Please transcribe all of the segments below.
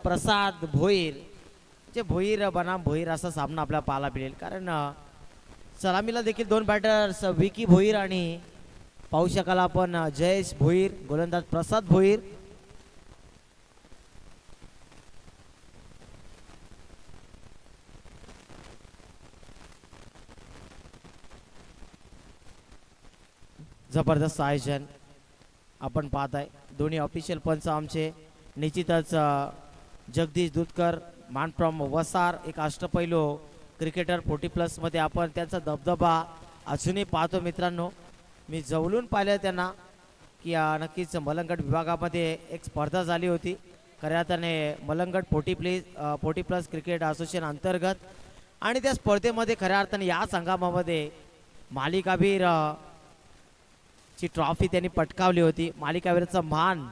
प्रसाद भोईर, जे भोईर बनाम भोईर असा सामना आपल्याला पाहायला मिळेल. कारण सलामीला देखील दोन बॅटर्स विकी भोईर आणि पाहू शकाल आपण जयेश भोईर, गोलंदाज प्रसाद भोईर. जबरदस्त आयोजन आपण पाहत आहे. दोन्ही ऑफिशियल पंच आमचे निश्चितच जगदीश दूधकर मान फ्रॉम वसार, एक अष्टपैलू क्रिकेटर 40+ मध्ये आपण त्यांचा दबदबा अजूनही पाहतो. मित्रांनो, मी जवळून पाहिलं त्यांना की नक्कीच मलंगड विभागामध्ये एक स्पर्धा झाली होती खऱ्या अर्थाने मलंगड 40+ क्रिकेट असोसिएशन अंतर्गत, आणि त्या स्पर्धेमध्ये खऱ्या अर्थाने या संघामध्ये मालिकावीर ची ट्रॉफी त्यांनी पटकावली होती. मालिकावीरचा मान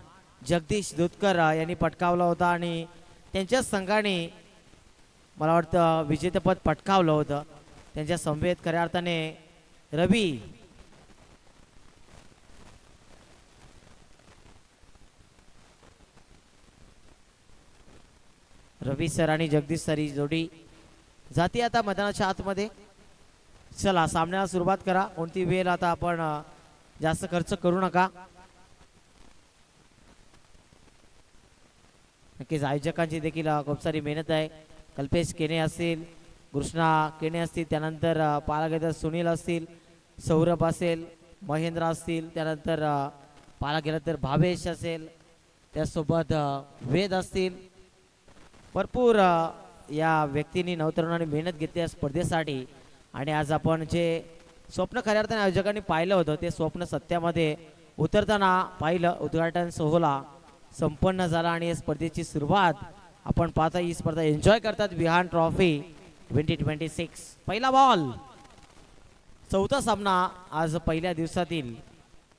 जगदीश दूधकर यांनी पटकावला होता आणि त्यांच्या संघाने मला वाटतं विजेतेपद पटकावलं होतं. त्यांच्या समवेत खऱ्या अर्थाने रवी सर आणि जगदीश सर ही जोडी जाती आता मैदानाच्या आतमध्ये. चला सामन्याला सुरुवात करा. कोणती वेळ आता आपण जास्त खर्च करू नका. नक्कीच आयोजकांची देखील खूप सारी मेहनत आहे. कल्पेश केने असतील, कृष्णा केने असतील, त्यानंतर पाहायला गेलं तर सुनील असतील, सौरभ असेल, महेंद्र असतील, त्यानंतर पाहायला गेलं तर भावेश असेल, त्यासोबत वेद असतील. भरपूर या व्यक्तींनी नवतरुणांनी मेहनत घेतली या स्पर्धेसाठी, आणि आज आपण जे स्वप्न खऱ्या अर्थाने आयोजकांनी पाहिलं होतं ते स्वप्न सत्यामध्ये उतरताना पाहिलं. उद्घाटन सोहळा संपन्न झाला आणि या स्पर्धेची सुरुवात आपण पाहता. ही स्पर्धा एन्जॉय करतात विहान ट्रॉफी 2026. पहिला बॉल, चौथा सामना आज पहिल्या दिवसातील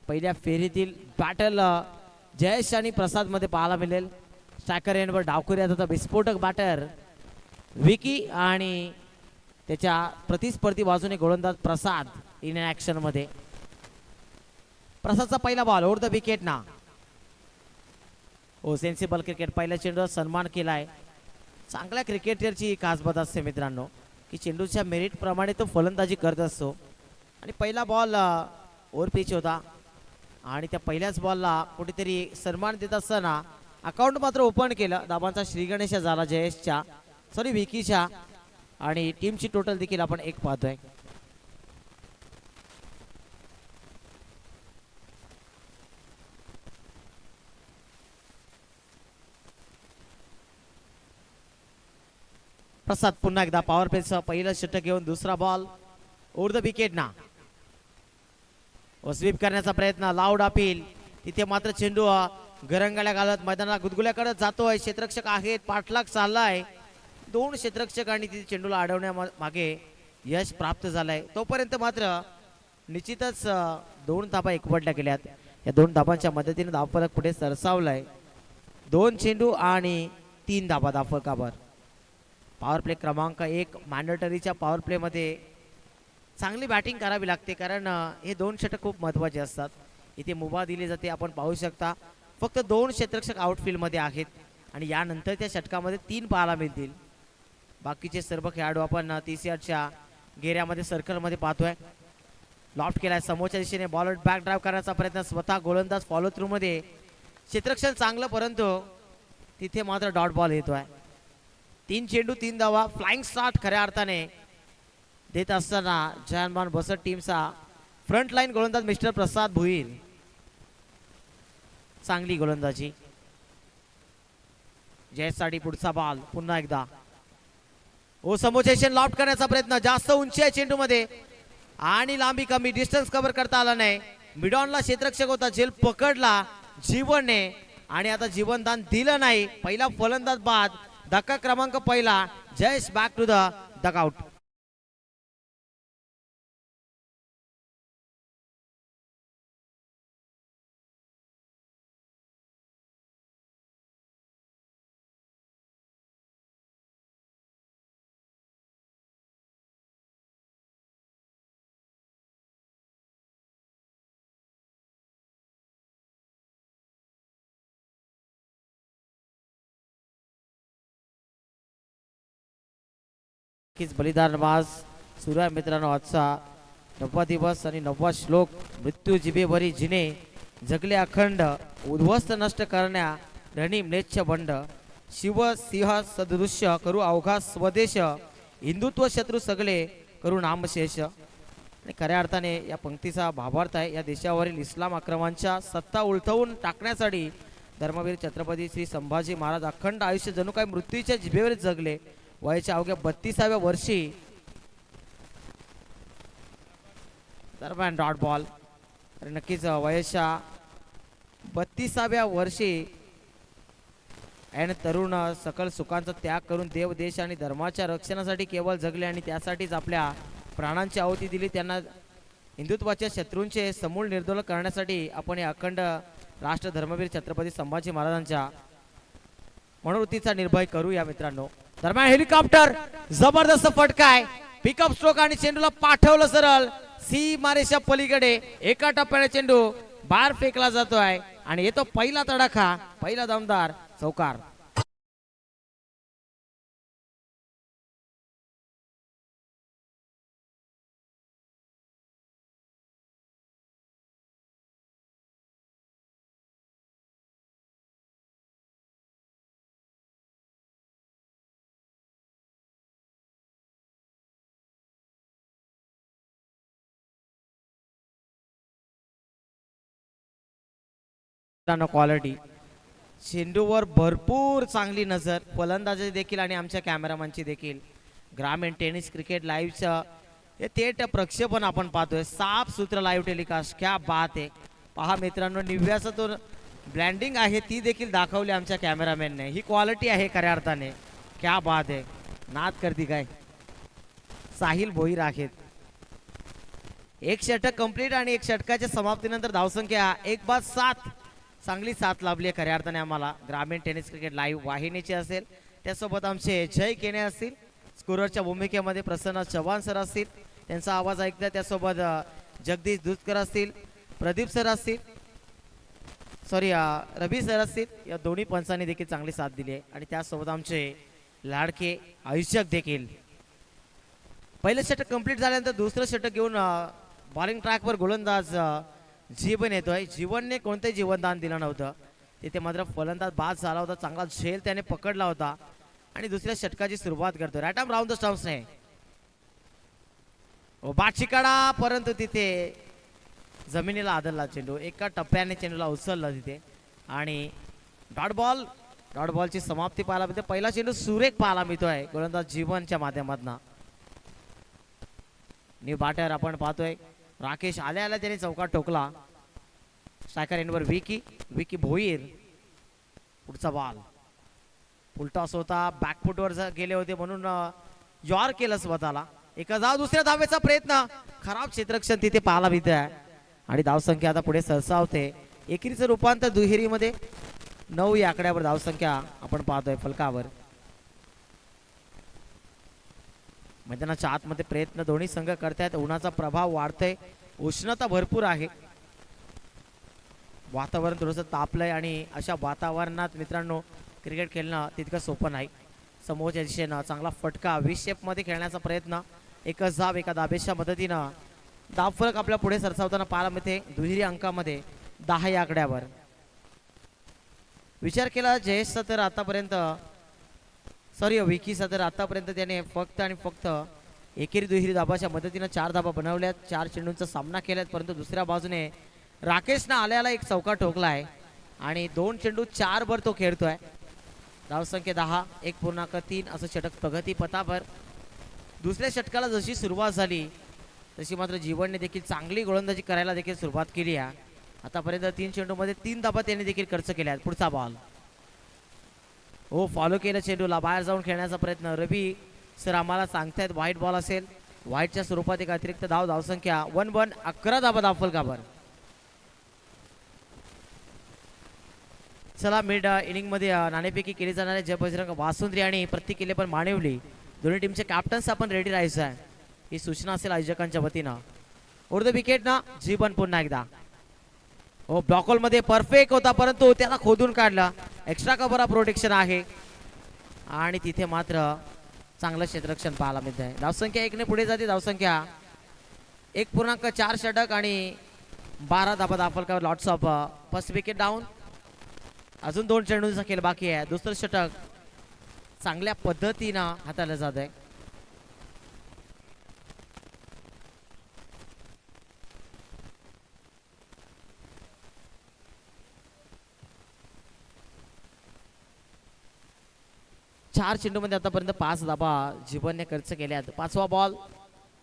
पहिल्या फेरीतील बॅटल जयेश आणि प्रसाद मध्ये पाहायला मिळेल. स्ट्रायकर एंडवर डावखुरी आता विस्फोटक बॅटर विकी आणि त्याच्या प्रतिस्पर्धी बाजूने गोलंदाज प्रसाद इन ऍक्शन मध्ये. प्रसादचा पहिला बॉल ओव्हर द विकेट ना. ओ सेन्सिबल क्रिकेट, पहिल्या चेंडूवर सन्मान केलाय. चांगल्या क्रिकेटरची खास बात असते मित्रांनो की चेंडूच्या मेरिट प्रमाणे तो फलंदाजी करत असतो. आणि पहिला बॉल ओव्हर पिच होता आणि त्या पहिल्याच बॉलला कुठेतरी सन्मान देत असताना अकाउंट मात्र ओपन केलं. दाबांचा श्रीगणेश झाला जयेशच्या, सॉरी विकीच्या, आणि टीमची टोटल देखील आपण 1 पाहतोय. प्रसाद पुन्हा एकदा पॉवर प्लेसह पहिलं षटक घेऊन दुसरा बॉल ओव्हर द विकेट ना. स्वीप करण्याचा प्रयत्न, लाऊड अपील, तिथे मात्र चेंडू गरंगाल्या घालत मैदानाला गुदगुल्याकडे जातोय. क्षेत्ररक्षक आहेत, पाठलाग चाललाय. 2 क्षेत्ररक्षकांनी तिथे चेंडूला अडवण्या मागे यश प्राप्त झालंय. तोपर्यंत मात्र निश्चितच 2 धाबा एकवटल्या गेल्यात. या 2 धाबांच्या मदतीने धावफलक पुढे सरसावलाय. 2 चेंडू आणि 3 धाबा धावफलकावर. पॉवर प्ले क्रमांक 1 मॅन्डेटरीच्या पॉवर प्ले मध्ये चांगली बॅटिंग करावी लागते, कारण हे 2 षटक खूप महत्त्वाचे असतात. इथे मुभा दिली जाते, आपण पाहू शकता. फक्त 2 क्षेत्ररक्षक आउटफील्ड मध्ये आहेत आणि यानंतर त्या षटकामध्ये 3 पाहायला मिळतील. बाकीचे सर्व खेळाडू आपण 30 यार्डच्या घेऱ्यामध्ये सर्कलमध्ये पाहतोय. लॉफ्ट केलाय समोरच्या दिशेने, बॉलर बॅक ड्राईव्ह करण्याचा प्रयत्न, स्वतः गोलंदाज फॉलो थ्रू मध्ये. क्षेत्ररक्षण चांगलं, परंतु तिथे मात्र डॉट बॉल येतोय. 3 चेंडू 3 धावा. फ्लाइंग स्टार्ट खऱ्या अर्थाने देत असताना जहानमान बसट टीमचा फ्रंट लाईन गोलंदाज मिस्टर प्रसाद भोईर. चांगली गोलंदाजी. जयसाठी पुढचा बॉल पुन्हा एकदा. ओ समोचेशन लॉफ्ट करण्याचा प्रयत्न, जास्त उंची आहे चेंडू मध्ये आणि लांबी कमी, डिस्टन्स कव्हर करता आला नाही. मिडॉनला क्षेत्ररक्षक होता, झेल पकडला जीवनने आणि आता जीवनदान दिलं नाही. पहिला फलंदाज बाद. धक्का क्रमांक पहिला. Jayesh back to the dugout. नक्कीच बलिदान मास सुरू आहे मित्रांनो. आजचा 9वा दिवस आणि 9वा श्लोक. मृत्यू जिभेवरी जिने जगले अखंड उद्ध्वस्त नष्ट करण्या रणी म्लेच्छ बंड शिव सिंह सदृश्य करू अवघा स्वदेश हिंदुत्व शत्रू सगळे करू नामशेष. आणि खऱ्या अर्थाने या पंक्तीचा भावार्थ आहे या देशावरील इस्लाम आक्रमणांच्या सत्ता उलथवून टाकण्यासाठी धर्मवीर छत्रपती श्री संभाजी महाराज अखंड आयुष्य जणू काही मृत्यूच्या जिभेवर जगले. वयाच्या अवघ्या 32व्या वर्षी दरम्यान डॉट बॉल. आणि नक्कीच वयाच्या 32व्या वर्षी आणि तरुण सकल सुखांचा त्याग करून देव देश आणि धर्माच्या रक्षणासाठी केवळ जगले आणि त्यासाठीच आपल्या प्राणांची आहुती दिली. त्यांना हिंदुत्वाच्या शत्रूंचे समूळ निर्मूलन करण्यासाठी आपण हे अखंड राष्ट्र धर्मवीर छत्रपती संभाजी महाराजांच्या मनोवृत्तीचा निर्भय करूया मित्रांनो. दरम्यान हेलिकॉप्टर जबरदस्त फटकाय पिकअप स्ट्रोक आणि चेंडूला पाठवलं सरळ सीमारेषा पलीकडे. एका टप्प्याने चेंडू बाहेर फेकला जातोय आणि येतो पहिला तडाखा, पहिला दमदार चौकार. क्वालिटी चेंडूवर भरपूर चांगली नजर फलंदाजाची देखील आणि आमच्या कॅमेरामॅनची देखील. ग्रामीण टेनिस क्रिकेट लाईव्हचं हे थेट प्रक्षेपण आपण पाहतोय. साफ सूत्र लाईव्ह टेलिकास्ट. क्या बात आहे. पहा मित्रांनो निव्याचं तो ब्लँडिंग आहे ती देखील दाखवली आमच्या कॅमेरामॅनने. ही क्वालिटी आहे खऱ्या अर्थाने. क्या बात आहे. नाद करती काय साहिल भोईर आहेत. एक षटक कंप्लीट आणि एक षटकाच्या समाप्तीनंतर धावसंख्या 1/7. चांगली साथ लाभली आहे खऱ्या अर्थाने आम्हाला. ग्रामीण टेनिस क्रिकेट लाईव्ह वाहिनीची असेल त्यासोबत आमचे जय केने असतील. स्कोररच्या भूमिकेमध्ये प्रसन्न चव्हाण सर असतील त्यांचा आवाज ऐकता. त्यासोबत जगदीश दुधकर असतील, प्रदीप सर असतील, सॉरी रवी सर असतील. या दोन्ही पंचांनी देखील चांगली साथ दिली आहे. आणि त्यासोबत आमचे लाडके आयुष्यक देखील. पहिलं षटक कंप्लीट झाल्यानंतर दुसरं षटक घेऊन बॉलिंग ट्रॅकवर गोलंदाज जीवन येतोय. जीवनने कोणतेही जीवनदान दिलं नव्हतं. तिथे मात्र फलंदाज बाद झाला होता. चांगला झेल त्याने पकडला होता आणि दुसऱ्या षटकाची सुरुवात करतो. राईट आर्म राऊंड द स्टंप्सने बाची काढा परंतु तिथे जमिनीला आदळला चेंडू. एका टप्प्याने चेंडूला उचलला तिथे आणि डॉट बॉल. डॉट बॉलची समाप्ती पाहायला मिळते. पहिला चेंडू सुरेख पाहायला मिळतोय गोलंदाज जीवनच्या माध्यमातून. न्यू बॅटर आपण पाहतोय राकेश आल्या त्याने चौकार ठोकला. स्ट्रायकर एंडवर विकी भोईर. पुढचा बॉल फुलटॉस होता. बॅकफुटवर गेले होते म्हणून यॉर केलं स्वतःला. एका धाव दुसऱ्या धावेचा प्रयत्न. खराब क्षेत्ररक्षण तिथे पाहायला मिळते आणि धावसंख्या आता पुढे सरसावते. एकेरीचं रूपांतर दुहेरीमध्ये 9 या आकड्यावर धावसंख्या आपण पाहतोय फलकावर. मैदानाच्या आतमध्ये प्रयत्न दोन्ही संघ करतायत. उन्हाचा प्रभाव वाढतोय. उष्णता भरपूर आहे. वातावरण थोडंसं तापलंय आणि अशा वातावरणात मित्रांनो क्रिकेट खेळणं तितकं सोपं नाही. समोरच्या दिशेनं चांगला फटका 20 शेपमध्ये खेळण्याचा प्रयत्न. एकच धाव एका धाबेच्या मदतीनं धावफलक आपल्या पुढे सरसावताना पाहायला मिळते. दुहेरी अंकामध्ये 10 या आकड्यावर. विचार केला जयेशचा तर आतापर्यंत विकीचा तर आतापर्यंत त्याने फक्त आणि फक्त एकेरी दुहेरी धाबाच्या मदतीनं 4 धाबा बनवल्यात. 4 चेंडूंचा सामना केलात. परंतु दुसऱ्या बाजूने राकेशनं आल्याला एक चौकार ठोकला आहे आणि 2 चेंडू 4 वर तो खेळतोय. धावसंख्या 10 1.3 असं षटक प्रगती पथावर. दुसऱ्या षटकाला जशी सुरुवात झाली तशी मात्र जीवनने देखील चांगली गोलंदाजी करायला देखील सुरुवात केली आहे. आतापर्यंत 3 चेंडूमध्ये 3 धाबा त्यांनी देखील खर्च केल्या. पुढचा बॉल फॉलो केलं चेंडूला. बाहेर जाऊन खेळण्याचा प्रयत्न. रवी सर आम्हाला सांगतायत व्हाईट बॉल असेल. व्हाईटच्या स्वरूपात एक अतिरिक्त धावसंख्या 1-1 11 धाबा धावफलकावर. चला मिड इनिंग मध्ये नाणेफेकी केली जाणारे जय बजरंग वासुंद्री आणि प्रत्येक केले पण मानिवली दोन्ही टीमचे कॅप्टन्स आपण रेडी राहायचं आहे. ही सूचना असेल आयोजकांच्या वतीनं. ओर द विकेट ना जीवन पुन्हा एकदा. ब्लॉक मध्ये परफेक्ट होता परंतु त्याला खोदून काढला. एक्स्ट्रा कव्हर प्रोटेक्शन आहे आणि तिथे मात्र चांगलं क्षेत्ररक्षण पाहायला मिळत आहे. धावसंख्या 1 ने पुढे जाते. धावसंख्या 1.4 षटक आणि 12 धाबा दाखल lots of first wicket down. अजून 2 चेंडूंचा खेळ बाकी आहे. दुसरं षटक चांगल्या पद्धतीनं हाताळलं जात आहे. चार चेंडूमध्ये आतापर्यंत 5 धाबा जीवनने खर्च केल्यात. 5वा बॉल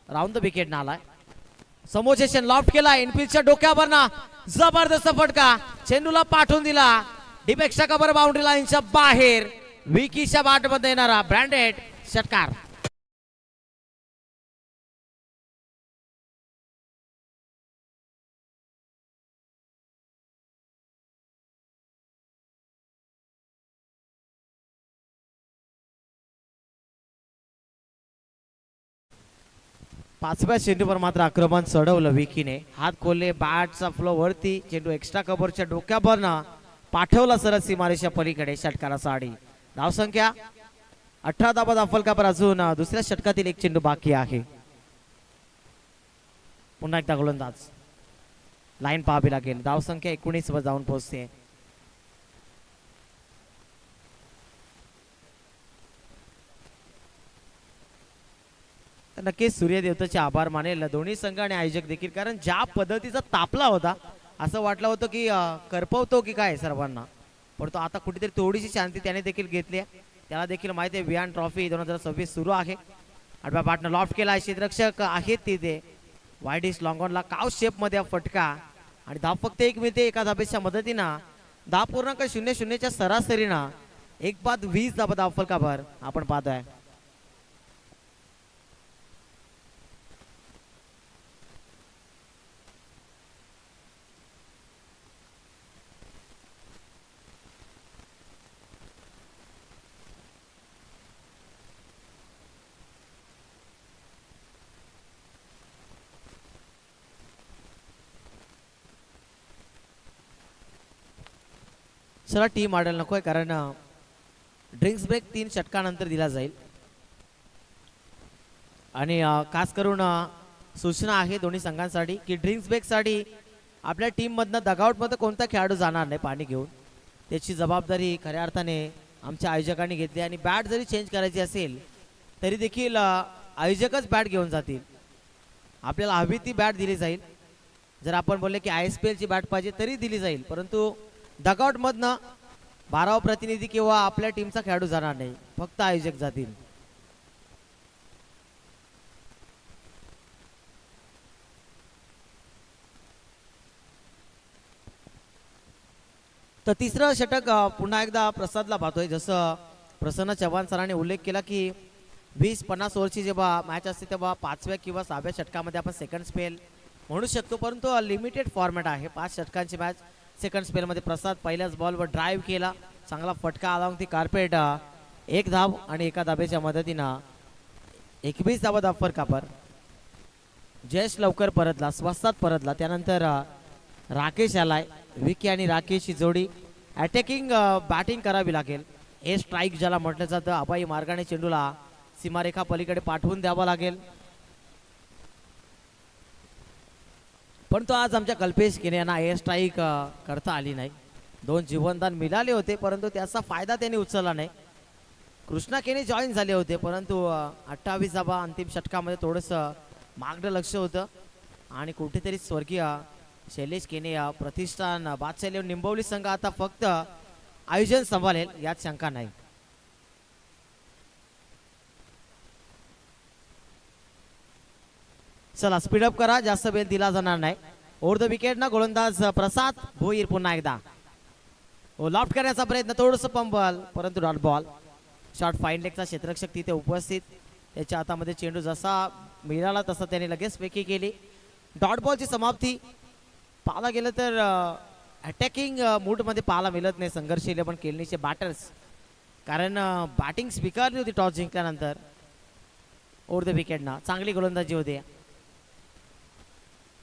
राऊंड द विकेट नाला. समोरचे लॉफ्ट केला. इनफिल्डच्या डोक्यावर ना जबरदस्त फटका. चेंडूला पाठवून दिला. डीपेक्षा कबर बाउंड्री लाईनच्या बाहेर. विकीच्या बाटमध्ये येणारा ब्रँडेड षटकार. पाचव्या चेंडूवर मात्र आक्रमण चढवलं विकीने. हात खोलले. बॅटचा फ्लो वरती. चेंडू एक्स्ट्रा कव्हरच्या डोक्यावर पाठवला सरळ सीमारेषा पलीकडे. षटकाराचा आडी. धावसंख्या 18 धाबा दाखल कापर. अजून दुसऱ्या षटकातील 1 चेंडू बाकी आहे. पुन्हा एकदा गोलंदाज. लाईन पाहावी लागेल. धावसंख्या 19 वर जाऊन पोहोचते. नक्कीच सूर्यदेवताचे आभार मानेल दोन्ही संघ आणि आयोजक देखील. कारण ज्या पद्धतीचा तापला होता असं वाटलं होतं की करपवतो की काय सर्वांना, पण तो आता कुठेतरी थोडीशी शांती त्याने देखील घेतली आहे. त्याला देखील माहिती आहे विहान ट्रॉफी 2026 सुरू आहे. आठव्या पाटनं लॉफ्ट केला. क्षेत्ररक्षक आहेत तिथे. वाईडिश लॉंगॉनला काव शेप मध्ये फटका आणि धाव फक्त 1 मिळते. एका धाबेच्या मदतीनं 10.00च्या सरासरीनं 1 बाद 20 धाबा दाखल काबर आपण पाहतोय. चला टीम मॉडेल नकोय कारण ड्रिंक्स ब्रेक 3 षटकानंतर दिला जाईल आणि खास करून सूचना आहे दोन्ही संघांसाठी की ड्रिंक्स ब्रेक साठी आपल्या टीम मधनं डगआउट मध्ये कोणता खेळाडू जाणार नाही पाणी घेऊन. त्याची जबाबदारी खऱ्या अर्थाने आमच्या आयोजकांनी घेतली आणि बॅट जरी चेंज करायची असेल तरी देखील आयोजकच बॅट घेऊन जातील. आपल्याला हवी ती बॅट दिली जाईल. जर आपण बोलले की ISPL ची बॅट पाहिजे तरी दिली जाईल, परंतु डगआउट मधनं 12वा प्रतिनिधी किंवा आपल्या टीमचा खेळाडू जाणार नाही, फक्त आयोजक जातील. तर तिसरं षटक पुन्हा एकदा प्रसादला पाहतोय. जसं प्रसन्न चव्हाण सरांनी उल्लेख केला की 20-50 ओव्हरची जेव्हा मॅच असते तेव्हा 5व्या किंवा 6व्या षटकामध्ये आपण सेकंड स्पेल म्हणू शकतो, परंतु लिमिटेड फॉर्मॅट आहे. 5 षटकांची मॅच. सेकंड स्पेलमध्ये प्रसाद पहिल्याच बॉलवर ड्राईव्ह केला. चांगला फटका आला ती कार्पेट. 1 धाव आणि एका धाब्याच्या मदतीनं 21 धावा दाफर कापर. जयेश लवकर परतला. स्वस्तात परतला. त्यानंतर राकेश आलाय. विकी आणि राकेशची जोडी. अटॅकिंग बॅटिंग करावी लागेल. ए स्ट्राईक ज्याला म्हटलं जातं. अपाई मार्गाने चेंडूला सीमारेखा पलीकडे पाठवून द्यावा लागेल. पण तो आज आमच्या कल्पेश केने यांना एअर स्ट्राईक करता आली नाही. 2 जीवनदान मिळाले होते परंतु त्याचा फायदा त्यांनी उचलला नाही. कृष्णा केने जॉईन झाले होते परंतु 28 धावा अंतिम षटकामध्ये थोडंसं मागणं लक्ष होतं आणि कुठेतरी स्वर्गीय शैलेश केने प्रतिष्ठान बादशाह निंबवली संघ आता फक्त आयोजन सांभाळेल यात शंका नाही. चला स्पीडअप करा. जास्त वेळ दिला जाणार नाही. ओव्हर द विकेट ना गोलंदाज प्रसाद भोईर पुन्हा एकदा लॉफ्ट करण्याचा प्रयत्न. थोडंसं पंबल परंतु डॉट बॉल. शॉर्ट फाईन लेगचा क्षेत्ररक्षक तिथे उपस्थित. त्याच्या हातामध्ये चेंडू जसा मिळाला तसा त्याने लगेच फेकी केली. डॉट बॉलची समाप्ती. पाहायला गेलं तर अटॅकिंग मूडमध्ये पाहायला मिळत नाही संघर्ष 11 केलनीचे बॅटर्स, कारण बॅटिंग स्वीकारली होती टॉस जिंकल्यानंतर. ओव्हर द विकेट ना चांगली गोलंदाजी होती.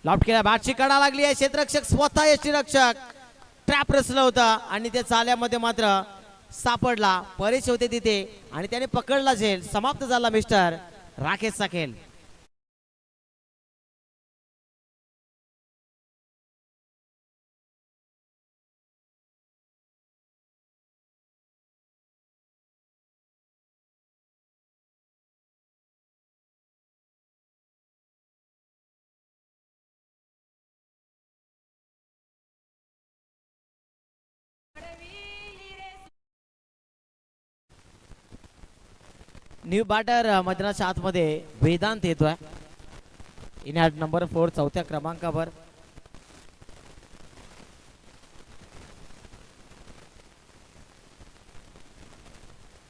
लॉफ्ट केला. बॅटची कडा लागली आहे. क्षेत्ररक्षक स्वतः यष्टीरक्षक ट्रॅप रचलं होता आणि त्या चाल्यामध्ये मात्र सापडला. परेश होते तिथे आणि त्याने पकडला झेल. समाप्त झाला मिस्टर राकेशचा खेळ. न्यू बॅटर मैदानाच्या आतमध्ये वेदांत येतोय. इन ॲट नंबर 4 चौथ्या क्रमांकावर.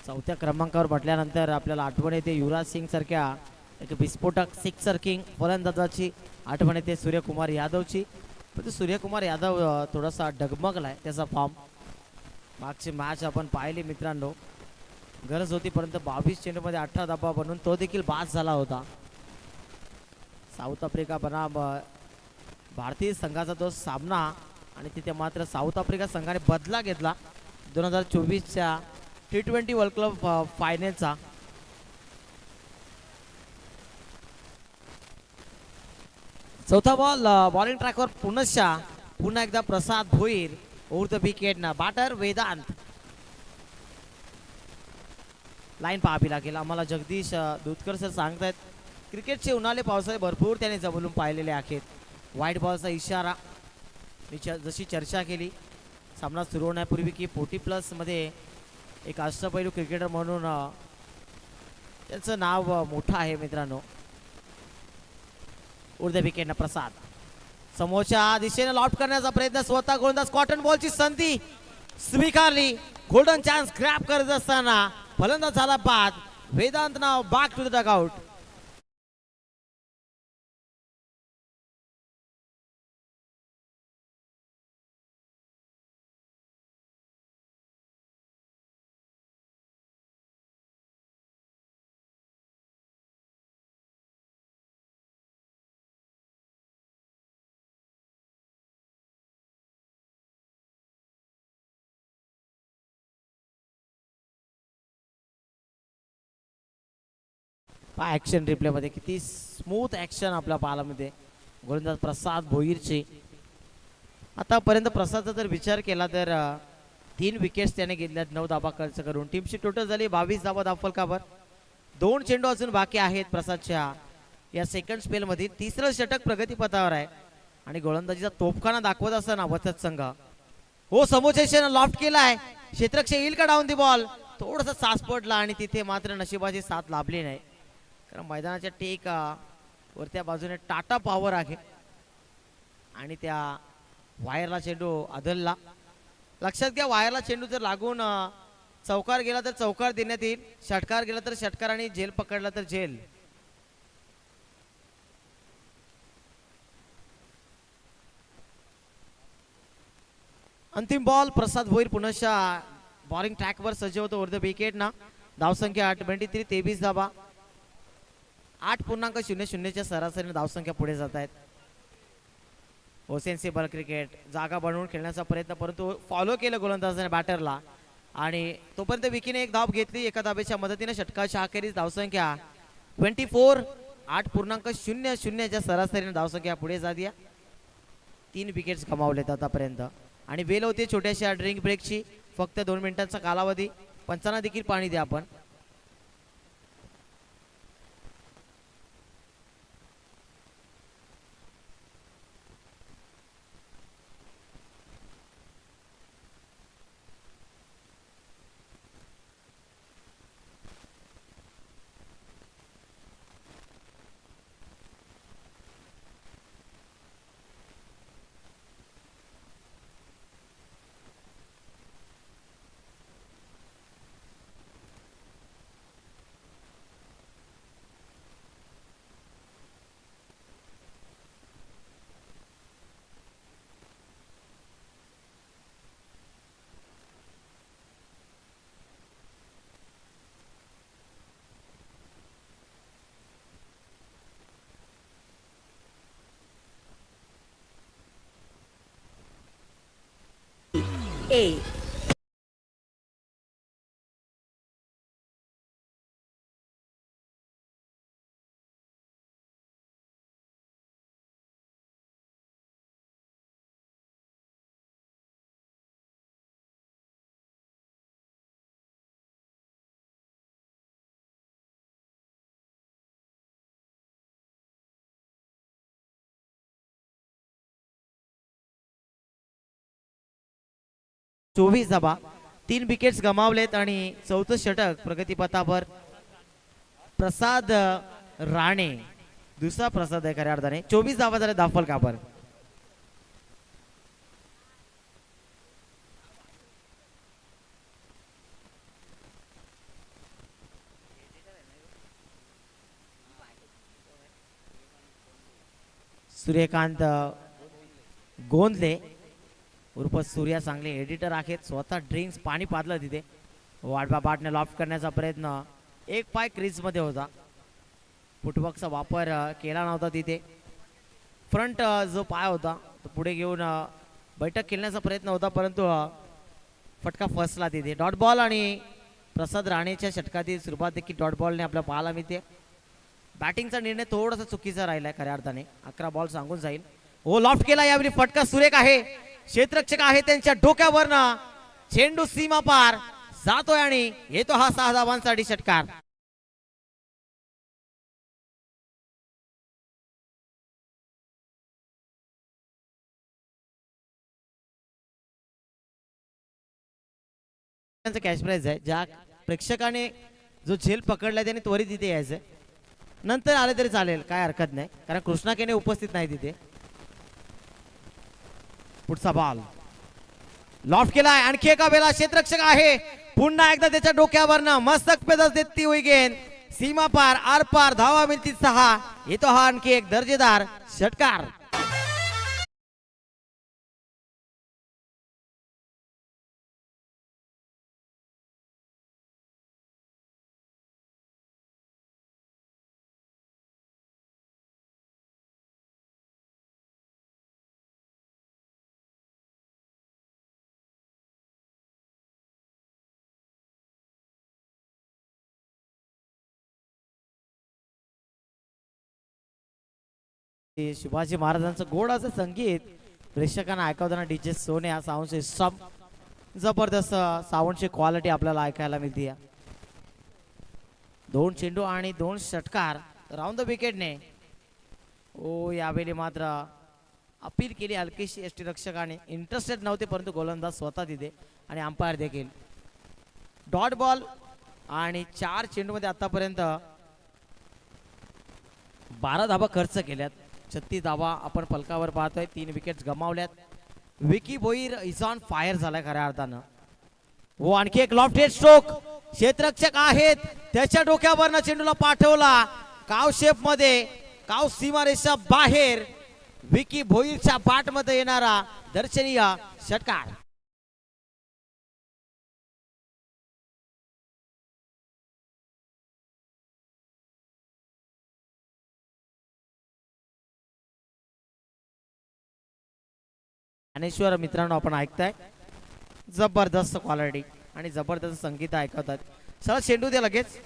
चौथ्या क्रमांकावर म्हटल्यानंतर आपल्याला आठवण येते युवराज सिंग सारख्या एक विस्फोटक सिक्सर किंग फलंदाजाची आठवण येते. सूर्यकुमार यादवची. पण सूर्यकुमार यादव थोडासा डगमगलाय त्याचा फॉर्म. मागची मॅच आपण पाहिली मित्रांनो. गरज होती परंतु 22 चेंडूमध्ये 18 धावा बनवून तो देखील बाद झाला होता. साऊथ आफ्रिका बनाम भारतीय संघाचा तो सामना आणि तिथे मात्र साऊथ आफ्रिका संघाने बदला घेतला 2024च्या T20 वर्ल्ड कप फायनलचा. चौथा बॉल बॉलिंग ट्रॅकवर पुन्हा एकदा प्रसाद भोईर ओव्हर द विकेट ना. बॅटर वेदांत. लाईन पाहावी लागेल आम्हाला. जगदीश दुधकर सर सांगतायत क्रिकेटचे उन्हाळे पावसाळे भरपूर त्याने जमवून पाहिलेले आहेत. व्हाईट बॉलचा इशारा. मी जशी चर्चा केली सामना सुरू होण्यापूर्वी की 40+ मध्ये एक अष्टपैलू क्रिकेटर म्हणून त्यांचं नाव मोठं आहे मित्रांनो. उर्ध्व विकेट ना प्रसाद. समोरच्या दिशेने लॉफ्ट करण्याचा प्रयत्न. स्वतः गोलंदाज कॉटन बॉलची संधी स्वीकारली. गोल्डन चान्स ग्रॅब करत असताना फलंदाज झाला बाद. वेदांत नाव back to the dugout. Action replay मध्ये किती स्मूथ ऍक्शन आपल्या पाहायला मिळते. गोलंदाज प्रसाद भोईरचे. आतापर्यंत प्रसादचा जर विचार केला तर 3 विकेट्स त्याने घेतल्यात 9 धावा खर्च करून. टीमची टोटल झाली 22 धावा धावफलकावर. 2 चेंडू अजून बाकी आहेत प्रसादच्या या सेकंड स्पेल मध्ये. तिसरं षटक प्रगतीपथावर आहे आणि गोलंदाजीचा तोफखाना दाखवत असताना वसत संघ हो समोरच्या लॉफ्ट केलाय. क्षेत्ररक्षक येईल का डाऊन दी बॉल. थोडासा सास पडला आणि तिथे मात्र नशिबाची साथ लाभली नाही. कारण मैदानाच्या टेक वरत्या बाजूने टाटा पॉवर आहे आणि त्या वायरला चेंडू आदलला. लक्षात घ्या वायरला चेंडू जर लागून चौकार गेला तर चौकार देण्यात येईल. षटकार गेला तर षटकार आणि झेल पकडला तर झेल. अंतिम बॉल. प्रसाद भोईर पुन्हा बॉलिंग ट्रॅकवर सज्ज होतो ओव्हर द विकेट ना. धावसंख्या 23 23 धावा. 8.00च्या सरासरीने धावसंख्या पुढे जात आहेत. Sensible cricket. जागा बनवून खेळण्याचा प्रयत्न परंतु फॉलो केलं गोलंदाजाने बॅटरला आणि तोपर्यंत विकीने एक धाव घेतली. एका धावेच्या मदतीने षटकाच्या अखेरीस धावसंख्या 24. 8.00च्या सरासरीने धावसंख्या पुढे जाते. 3 विकेट्स गमावलेत आतापर्यंत आणि वेळ होती छोट्याशा ड्रिंक ब्रेकची. फक्त 2 मिनिटांचा कालावधी. पंचांना देखील पाणी द्या आपण. A 24 धाबा, 3 विकेट्स गमावलेत आणि चौथं षटक प्रगतीपथावर प्रसाद राणे, दुसरा प्रसाद आहे खऱ्या अर्थाने. 24 धावा झाल्या दाफल कापर. सूर्यकांत गोंदले उर्फ सूर्या चांगले एडिटर आहेत, स्वतः ड्रिंक्स पाणी पाजलं तिथे. वाडबा बाटने लॉफ्ट करण्याचा प्रयत्न, एक पाय क्रीज मध्ये होता, फुटबॉक्सचा वापर केला नव्हता तिथे. फ्रंट जो पाय होता तो पुढे घेऊन बैठक खेळण्याचा प्रयत्न होता, परंतु फटका फसला तिथे. डॉट बॉल आणि प्रसाद राणेच्या षटकातील सुरुवात देखील डॉट बॉलने आपल्याला पाहायला मिळते. बॅटिंगचा निर्णय थोडासा चुकीचा राहिलाय खऱ्या अर्थाने, 11 बॉल सांगून जाईल. हो, लॉफ्ट केला, यावेळी फटका सुरेख आहे. क्षेत्ररक्षक आहे त्यांच्या डोक्यावरनं चेंडू सीमा पार जातोय आणि येतो हा 6 धावांसाठी षटकार. कॅश प्राइज आहे. ज्या प्रेक्षकाने जो झेल पकडलाय त्याने त्वरित तिथे यायचंय, नंतर आले तरी चालेल, काय हरकत नाही, कारण कृष्णा केने उपस्थित नाही तिथे. पुढचा बॉल लॉफ्ट केलाय, आणखी एका वेळा क्षेत्ररक्षक आहे, पुन्हा एकदा त्याच्या डोक्यावरनं मस्तक पेदस देती हुई गेंद सीमा पार आर पार. धावा मिळतील 6. येतो हा आणखी एक दर्जेदार षटकार. शिवाजी महाराजांचं गोड असं संगीत प्रेक्षकांना ऐकवताना डीजे सोने हा साऊंड सिस्टम, जबरदस्त साऊंडची क्वालिटी आपल्याला ऐकायला मिळते. 2 चेंडू आणि 2 षटकार राऊंड द विकेटने. ओ, यावेळी मात्र अपील केली हलकीशी एसटी रक्षकाने, इंटरेस्टेड नव्हते, परंतु गोलंदाज स्वतः तिथे आणि अंपायर देखील. डॉट बॉल आणि 4 चेंडूमध्ये आतापर्यंत 12 धाबा खर्च केल्यात, 36 धावा आपण पलकावर पाहतोय. 3 विकेट्स गमावल्यात. Vicky Bhoir is on fire झालाय खऱ्या अर्थानं. हो, आणखी एक लॉफ्टेड स्ट्रोक, क्षेत्ररक्षक आहेत त्याच्या डोक्यावरनं चेंडूला पाठवला, काव शेप मध्ये, काव सीमारेषा बाहेर. विकी भोईरच्या बॅट मध्ये येणारा दर्शनीय षटकार. ज्ञानेश्वर मित्रांनो, आपण ऐकताय जबरदस्त क्वालिटी आणि जबरदस्त संगीत ऐकवतात. चला चेंडू द्या लगेच.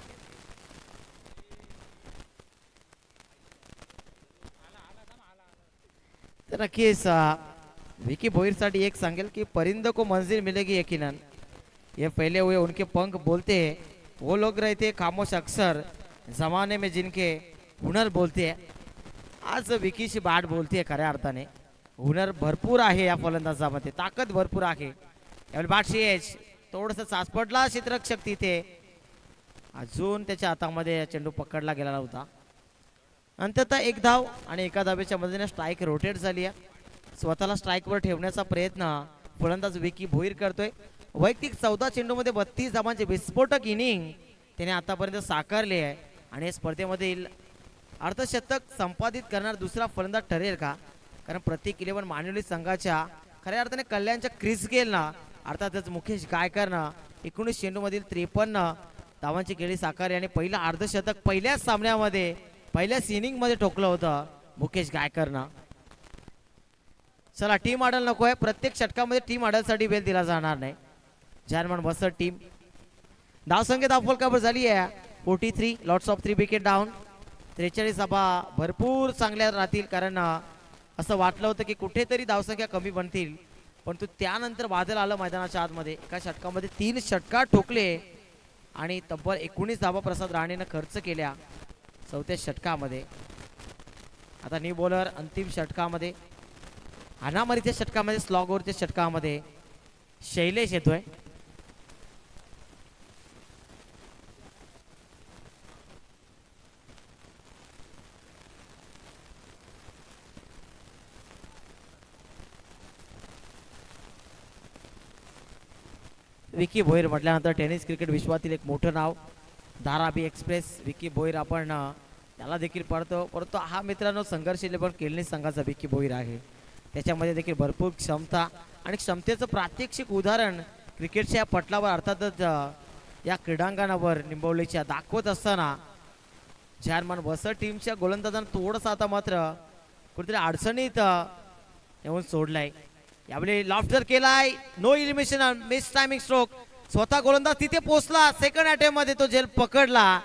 तर नक्कीच विकी भोईर साठी एक सांगेल की परिंदे को मंजिल मिलेगी यकीनन, ये फैले हुए उनके पंख बोलते हैं, वो लोग रहते खामोश अक्सर जमाने में जिनके हुनर बोलते हैं. आज विकीची बाट बोलते खऱ्या अर्थाने. हुनर भरपूर आहे या फलंदाजामध्ये, ताकद भरपूर आहे. यावेळी बाटशी एज थोडस चाचपडला क्षेत्ररक्षक तिथे, अजून त्याच्या हातामध्ये चेंडू पकडला गेला नव्हता. अंततः 1 धाव आणि 1 धावेच्या मदतीने स्ट्राईक रोटेट झाली आहे. स्वतःला स्ट्राईकवर ठेवण्याचा प्रयत्न फलंदाज विकी भोईर करतोय. वैयक्तिक 14 चेंडूमध्ये 32 धावांचे विस्फोटक इनिंग त्याने आतापर्यंत साकारले आहे आणि या स्पर्धेमधील अर्धशतक संपादित करणार दुसरा फलंदाज ठरेल का, कारण प्रत्येक 11 मानवली संघाच्या खऱ्या अर्थाने कल्याणच्या क्रिस गेलना अर्थातच मुकेश गायकरनं 19 चेंडूमधील 53 धावांची खेळी साकारली आणि पहिलं अर्धशतक पहिल्याच सामन्यामध्ये पहिल्याच इनिंग मध्ये ठोकलं होतं मुकेश गायकरनं. चला, टीम ऑर्डर नकोय, प्रत्येक षटकामध्ये टीम ऑर्डरसाठी वेळ दिला जाणार नाही. जर्मन बसर टीम. धावसंख्या दाफोलकावर झाली आहे 43, लॉट्स ऑफ 3 विकेट डाऊन. 43 धावा भरपूर चांगल्या राहतील, कारण असं वाटलं होतं की कुठेतरी धावसंख्या कमी बनतील, परंतु त्यानंतर वादळ आलं मैदानाच्या आतमध्ये. एका षटकामध्ये 3 षटकार ठोकले आणि तब्बल 19 धावा प्रसाद राणेनं खर्च केल्या 4थ्या षटकामध्ये. आता न्यू बॉलर अंतिम षटकामध्ये, अनामरीच्या षटकामध्ये, स्लॉगवरच्या षटकामध्ये शैलेश येतोय. विकी भोईर म्हटल्यानंतर टेनिस क्रिकेट विश्वातील एक मोठं नाव धारावी एक्सप्रेस विकी भोईर आपण त्याला देखील पडतो, परंतु हा मित्रांनो संघर्षशील पण केळणी संघाचा विकी भोईर आहे. त्याच्यामध्ये देखील भरपूर क्षमता आणि क्षमतेचं प्रात्यक्षिक उदाहरण क्रिकेटच्या पटलावर अर्थातच या क्रीडांगणावर निंबवलीच्या दाखवत असताना जर्मन बसर टीमच्या गोलंदाजांना थोडंसं आता मात्र कुठेतरी अडचणीत येऊन सोडलाय. यावेळी लॉफ्टर केलाय, no elimination, mistiming stroke. स्वतः गोलंदाज तिथे पोहोचला, सेकंड अटेम्प्ट मध्ये तो झेल पकडला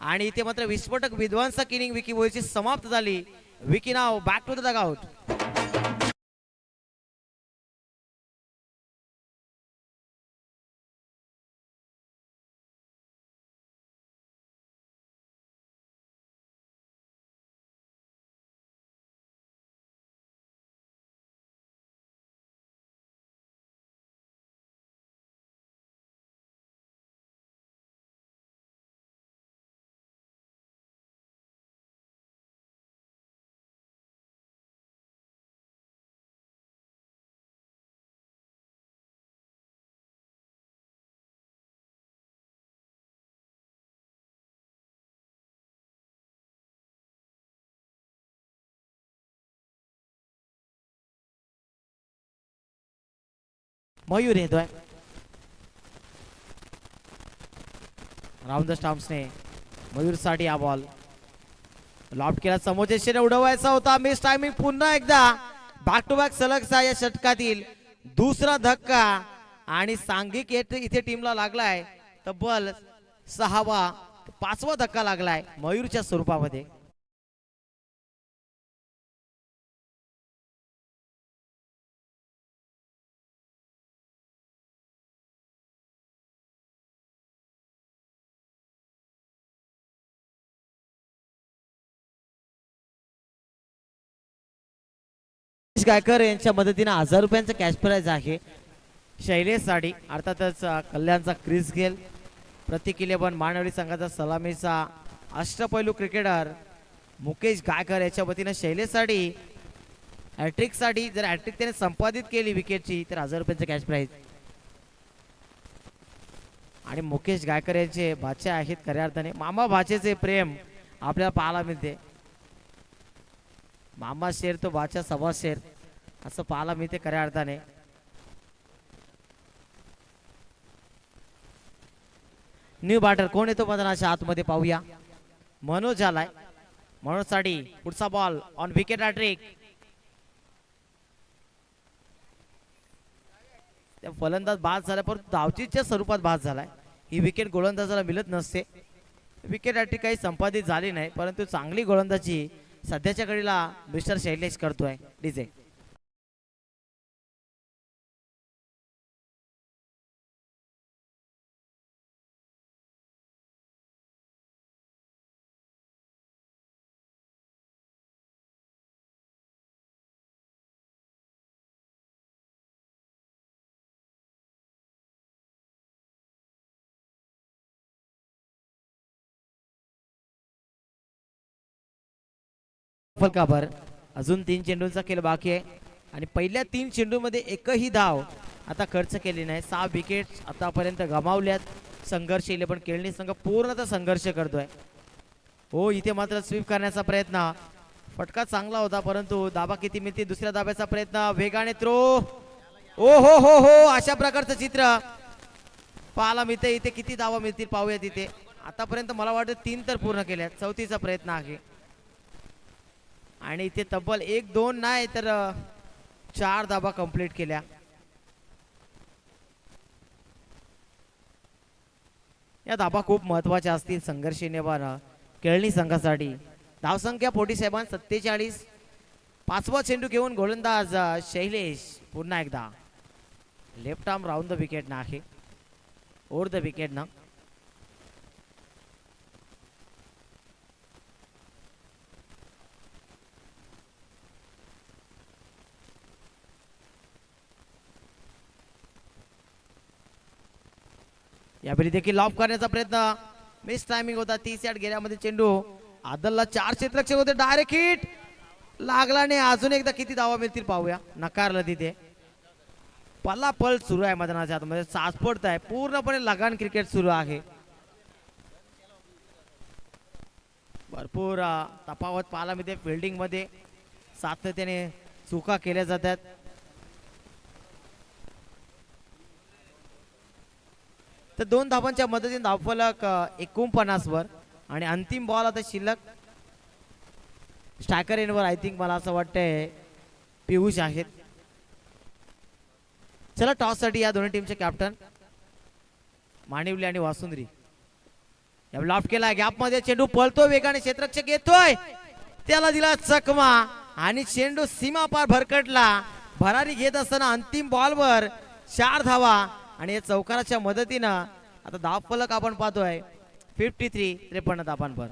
आणि इथे मात्र विस्फोटक विध्वंसक इनिंग विकी भोईरची समाप्त झाली. विकी नाव back to the dugout. Mayur येतोय. राऊंड द स्टंप्सने मयूर साठी हा बॉल लॉफ्ट केला, समोरच्या उडवायचा होता, मिस टायमिंग. पुन्हा एकदा बॅक टू बॅक सलग या षटकातील दुसरा धक्का आणि सांघिक इथे टीमला लागलाय तब्बल 6वा 5वा धक्का लागलाय मयूरच्या स्वरूपामध्ये. गायकर यांच्या मदतीने 1000 रुपयांचं कॅश प्राइज आहे शैलेश साठी. अर्थातच कल्याणचा क्रिस गेल, प्रतीक इलेव्हन मानवली संघाचा सलामीचा अष्टपैलू क्रिकेटर मुकेश गायकर याच्या वतीने शैलेश साठी हॅट्रिक साठी, जर हॅट्रिक त्याने संपादित केली विकेटची तर 1000 रुपयांचं कॅश प्राइज. आणि मुकेश गायकर यांचे भाचे आहेत खऱ्या अर्थाने. मामा भाचेचे प्रेम आपल्याला पाहायला मिळते. मामा शेर तो भाचा सव्वा शेर असं पाहायला मिळते खऱ्या अर्थाने. न्यू बॅटर कोण येतो मैदानाच्या आतमध्ये पाहूया. मनोज आलाय. मनोज साठी पुढचा बॉल ऑन विकेट हॅट्रिक. फलंदाज बाद झाला परंतु धावचीच्या स्वरूपात बाद झालाय. ही विकेट गोलंदाजाला मिळत नसते. विकेट हॅट्रिक काही संपादित झाली नाही परंतु चांगली गोलंदाजी सध्याच्या घडीला मिस्टर शैलेश करतोय. डीजे फलकावर अजून 3 चेंडूंचा खेळ बाकी आहे आणि पहिल्या 3 चेंडूमध्ये एकही धाव आता खर्च केली नाही. 6 विकेट आतापर्यंत गमावल्यात. संघर्ष 11 केळणी संघ पूर्णतः संघर्ष करतोय. हो इथे मात्र स्वीप करण्याचा प्रयत्न, फटका चांगला होता परंतु दाबा किती मिळते. दुसऱ्या दाब्याचा प्रयत्न, वेगाने थ्रो. ओ हो हो हो अशा प्रकारचं चित्र पाहायला मिळते. इथे किती धावा मिळतील पाहूया. तिथे आतापर्यंत मला वाटतं 3 तर पूर्ण केल्या, चौथीचा प्रयत्न आहे आणि इथे तब्बल 1-2 नाही तर 4 धाबा कंप्लीट केल्या. या धाबा खूप महत्वाच्या असतील संघर्ष निर्माण केळणी संघासाठी. धावसंख्या 47. 5वा चेंडू घेऊन गोलंदाज शैलेश पुन्हा एकदा left arm round the wicket ना आहे, ओव्हर द विकेट ना. यावेळी देखील लॉफ करण्याचा प्रयत्न, मिस टायमिंग होता. 30 यार्ड घेण्यामध्ये चेंडू. आदलला 4 क्षेत्ररक्षक होते. डायरेक्ट हिट लागला नाही. अजून एकदा किती धावा मिळतील पाहूया. नकारलं तिथे. पल्लापल सुरू आहे मैदानाच्या आतमध्ये. साचपडत आहे पूर्णपणे. लगान क्रिकेट सुरू आहे. भरपूर तफावत पाहायला मिळते फिल्डिंग मध्ये. सातत्याने चुका केल्या जातात. तर 2 धावांच्या मदतीने धावफलक 49 वर. आणि अंतिम बॉल आता शिल्लक. स्ट्रायकर एंडवर आय थिंक मला असं वाटतंय पियुष आहेत. चला टॉस साठी या दोन्ही टीमचे कॅप्टन मानिवली आणि वासुंद्री. या लॉफ्ट केला. गॅप मध्ये चेंडू पळतो वेगाने. क्षेत्ररक्षक येतोय. त्याला दिला चकमा आणि चेंडू सीमा पार भरकटला. भरारी घेत असताना अंतिम बॉलवर 4 धावा. आणि या चौकाराच्या मदतीनं आता धावफलक आपण पाहतोय 53 धावांवर.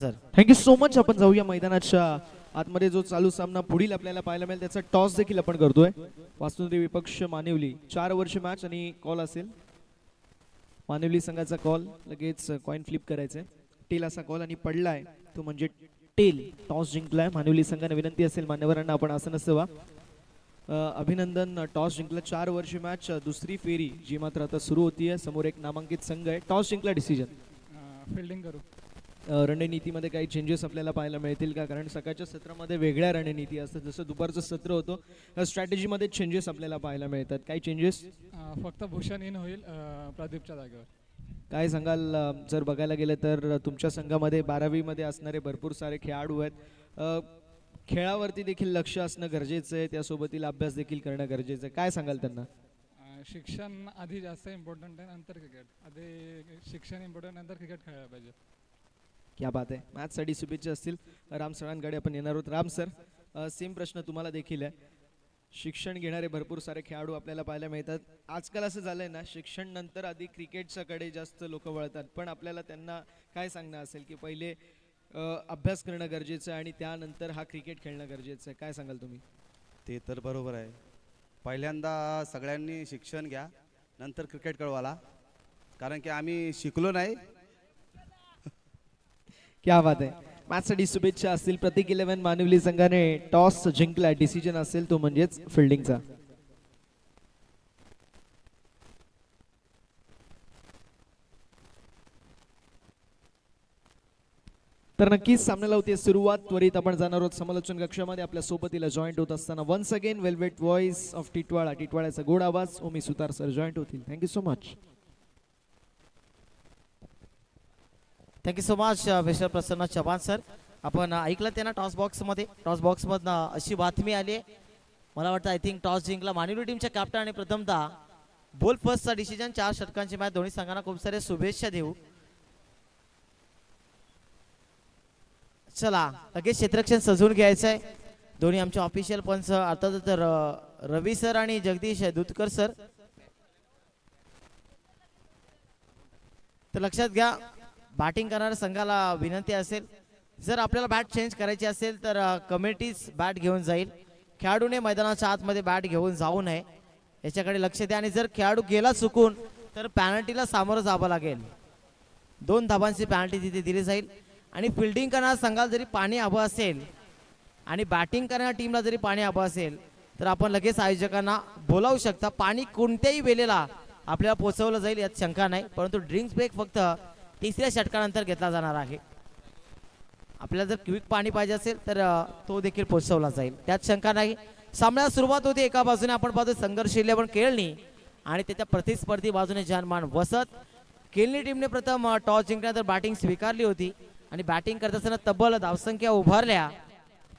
Thank you so much. आपण जाऊया मैदानाच्या आतमध्ये. जो चालू सामना पुढील आपल्याला पाहायला मिळेल त्याचा टॉस देखील आपण करतोय. वासुंद्री विपक्ष मानिवली. 4 वर्ष मॅच आणि कॉल असेल मानिवली संघाचा. कॉल लगेच कॉइन फ्लिप करायचंय. टेल असा कॉल आणि पडलाय तो म्हणजे टेल. टॉस जिंकलाय मानिवली संघाने. विनंती असेल मान्यवरांना आपण असं नसावा. अभिनंदन. टॉस जिंकला. 4 वर्ष मॅच दुसरी फेरी जी मात्र आता सुरू होतीये. समोर एक नामांकित संघ आहे. टॉस जिंकला. डिसिजन फिल्डिंग करू. रणनीतीमध्ये काही चेंजेस आपल्याला पाहायला मिळतील का? कारण सकाळच्या सत्रामध्ये वेगळ्या रणनीती असतात. जसं दुपारचं सत्र होतं स्ट्रॅटेजीमध्ये चेंजेस आपल्याला पाहायला मिळतात. काही चेंजेस? फक्त भूषण इन होईल प्रदीपच्या जागेवर. काय सांगाल? जर बघायला गेलं तर तुमच्या संघामध्ये 12वी मध्ये असणारे भरपूर सारे खेळाडू आहेत. खेळावरती देखील लक्ष असणं गरजेचं आहे. त्यासोबतीला अभ्यास देखील करणं गरजेचं आहे. काय सांगाल त्यांना? शिक्षण आधी जास्त इम्पॉर्टंट आहे, नंतर क्रिकेट. आधी शिक्षण इम्पॉर्टंट, नंतर क्रिकेट खेळायला पाहिजे. क्या बात आहे. मॅचसाठी शुभेच्छा असतील. राम सरांकडे आपण येणार आहोत. राम सर, सेम प्रश्न तुम्हाला देखील आहे. शिक्षण घेणारे भरपूर सारे खेळाडू आपल्याला पाहायला मिळतात. आजकाल असं झालंय ना, शिक्षण नंतर आधी क्रिकेटच्या कडे जास्त लोक वळतात. पण आपल्याला त्यांना काय सांगणं असेल की पहिले अभ्यास करणं गरजेचं आहे आणि त्यानंतर हा क्रिकेट खेळणं गरजेचं आहे. काय सांगाल तुम्ही? ते तर बरोबर आहे. पहिल्यांदा सगळ्यांनी शिक्षण घ्या, नंतर क्रिकेट कळवाला. कारण की आम्ही शिकलो नाही. क्या बात आहे. मॅचसाठी शुभेच्छा असतील. प्रतीक 11 मानिवली संघाने टॉस जिंकला. डिसिजन असेल तो म्हणजेच फिल्डिंगचा. तर नक्कीच सामन्याला होती सुरुवात. त्वरित आपण जाणार आहोत समालोचन कक्षामध्ये. आपल्या सोबतीला जॉईंट होत असताना once again velvet voice of Titwala, टिटवाळ्याचा गोड आवाज ओमी सुतार सर जॉईंट होतील. Thank you so much. Thank you so much mister Prasanna Chavan sir. आपण ऐकलं त्यांना टॉस बॉक्समधनं अशी बातमी आली आहे. मला वाटतं आय थिंक टॉस जिंकला मानिवली टीमच्या कॅप्टन आणि प्रथमतः बोल फर्स्टचा डिसिजन. 4 षटकांची मॅच. दोन्ही संघांना खूप सारे शुभेच्छा देऊ. चला लगेच क्षेत्ररक्षण सजवून घ्यायचं आहे. दोन्ही आमचे ऑफिशियल पंच अर्थातच रवी सर आणि जगदीश दुधकर सर. तर लक्षात घ्या, बॅटिंग करणाऱ्या संघाला विनंती असेल, जर आपल्याला बॅट चेंज करायची असेल तर कमिटीच बॅट घेऊन जाईल. खेळाडूने मैदानाच्या आतमध्ये बॅट घेऊन जाऊ नये याच्याकडे लक्ष द्या. आणि जर खेळाडू गेला चुकून तर पॅनल्टीला सामोरं जावं लागेल. 2 धाबांची पॅनल्टी तिथे दिली जाईल. आणि फिल्डिंग करणाऱ्या संघाला जरी पाणी हवं असेल आणि बॅटिंग करणाऱ्या टीमला जरी पाणी हवं असेल तर आपण लगेच आयोजकांना बोलावू शकता. पाणी कोणत्याही वेळेला आपल्याला पोचवलं जाईल यात शंका नाही, परंतु ड्रिंक्स ब्रेक फक्त तिसऱ्या षटकानंतर घेतला जाणार आहे. आपल्याला जर क्विक पाणी पाहिजे असेल तर तो देखील पोचवला जाईल, त्यात शंका नाही. सामन्याला सुरुवात होते एका बाजूने आपण पाहतो संघर्ष 11 केळणी आणि त्याच्या प्रतिस्पर्धी बाजूने जानमान वसत. केळणी टीमने प्रथम टॉस जिंकल्यानंतर बॅटिंग स्वीकारली होती आणि बॅटिंग करत असताना तब्बल धावसंख्या उभारल्या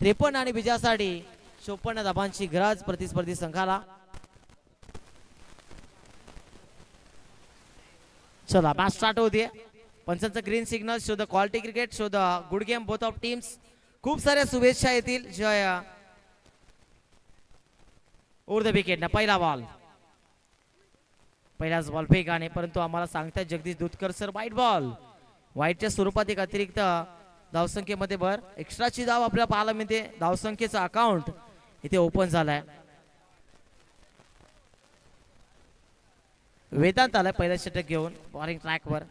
53 आणि विजयासाठी 54 धाबांची गरज प्रतिस्पर्धी संघाला. चला मॅच स्टार्ट होते. पंचांचं green signal. Show the quality cricket, show the good game both of teams. खूप साऱ्या शुभेच्छा येतील. जय ओव्हर द विकेट ना पहिला बॉल. पहिलाच बॉल वेगाने, परंतु आम्हाला सांगतात जगदीश दुधकर सर वाईट बॉल. वाईटच्या स्वरूपात एक अतिरिक्त धावसंख्येमध्ये भर. एक्स्ट्राची धाव आपल्याला पाहायला मिळते. धावसंख्येचा अकाउंट इथे ओपन झालाय. वेदांत आलाय पहिला षटक घेऊन बॉलिंग ट्रॅकवर.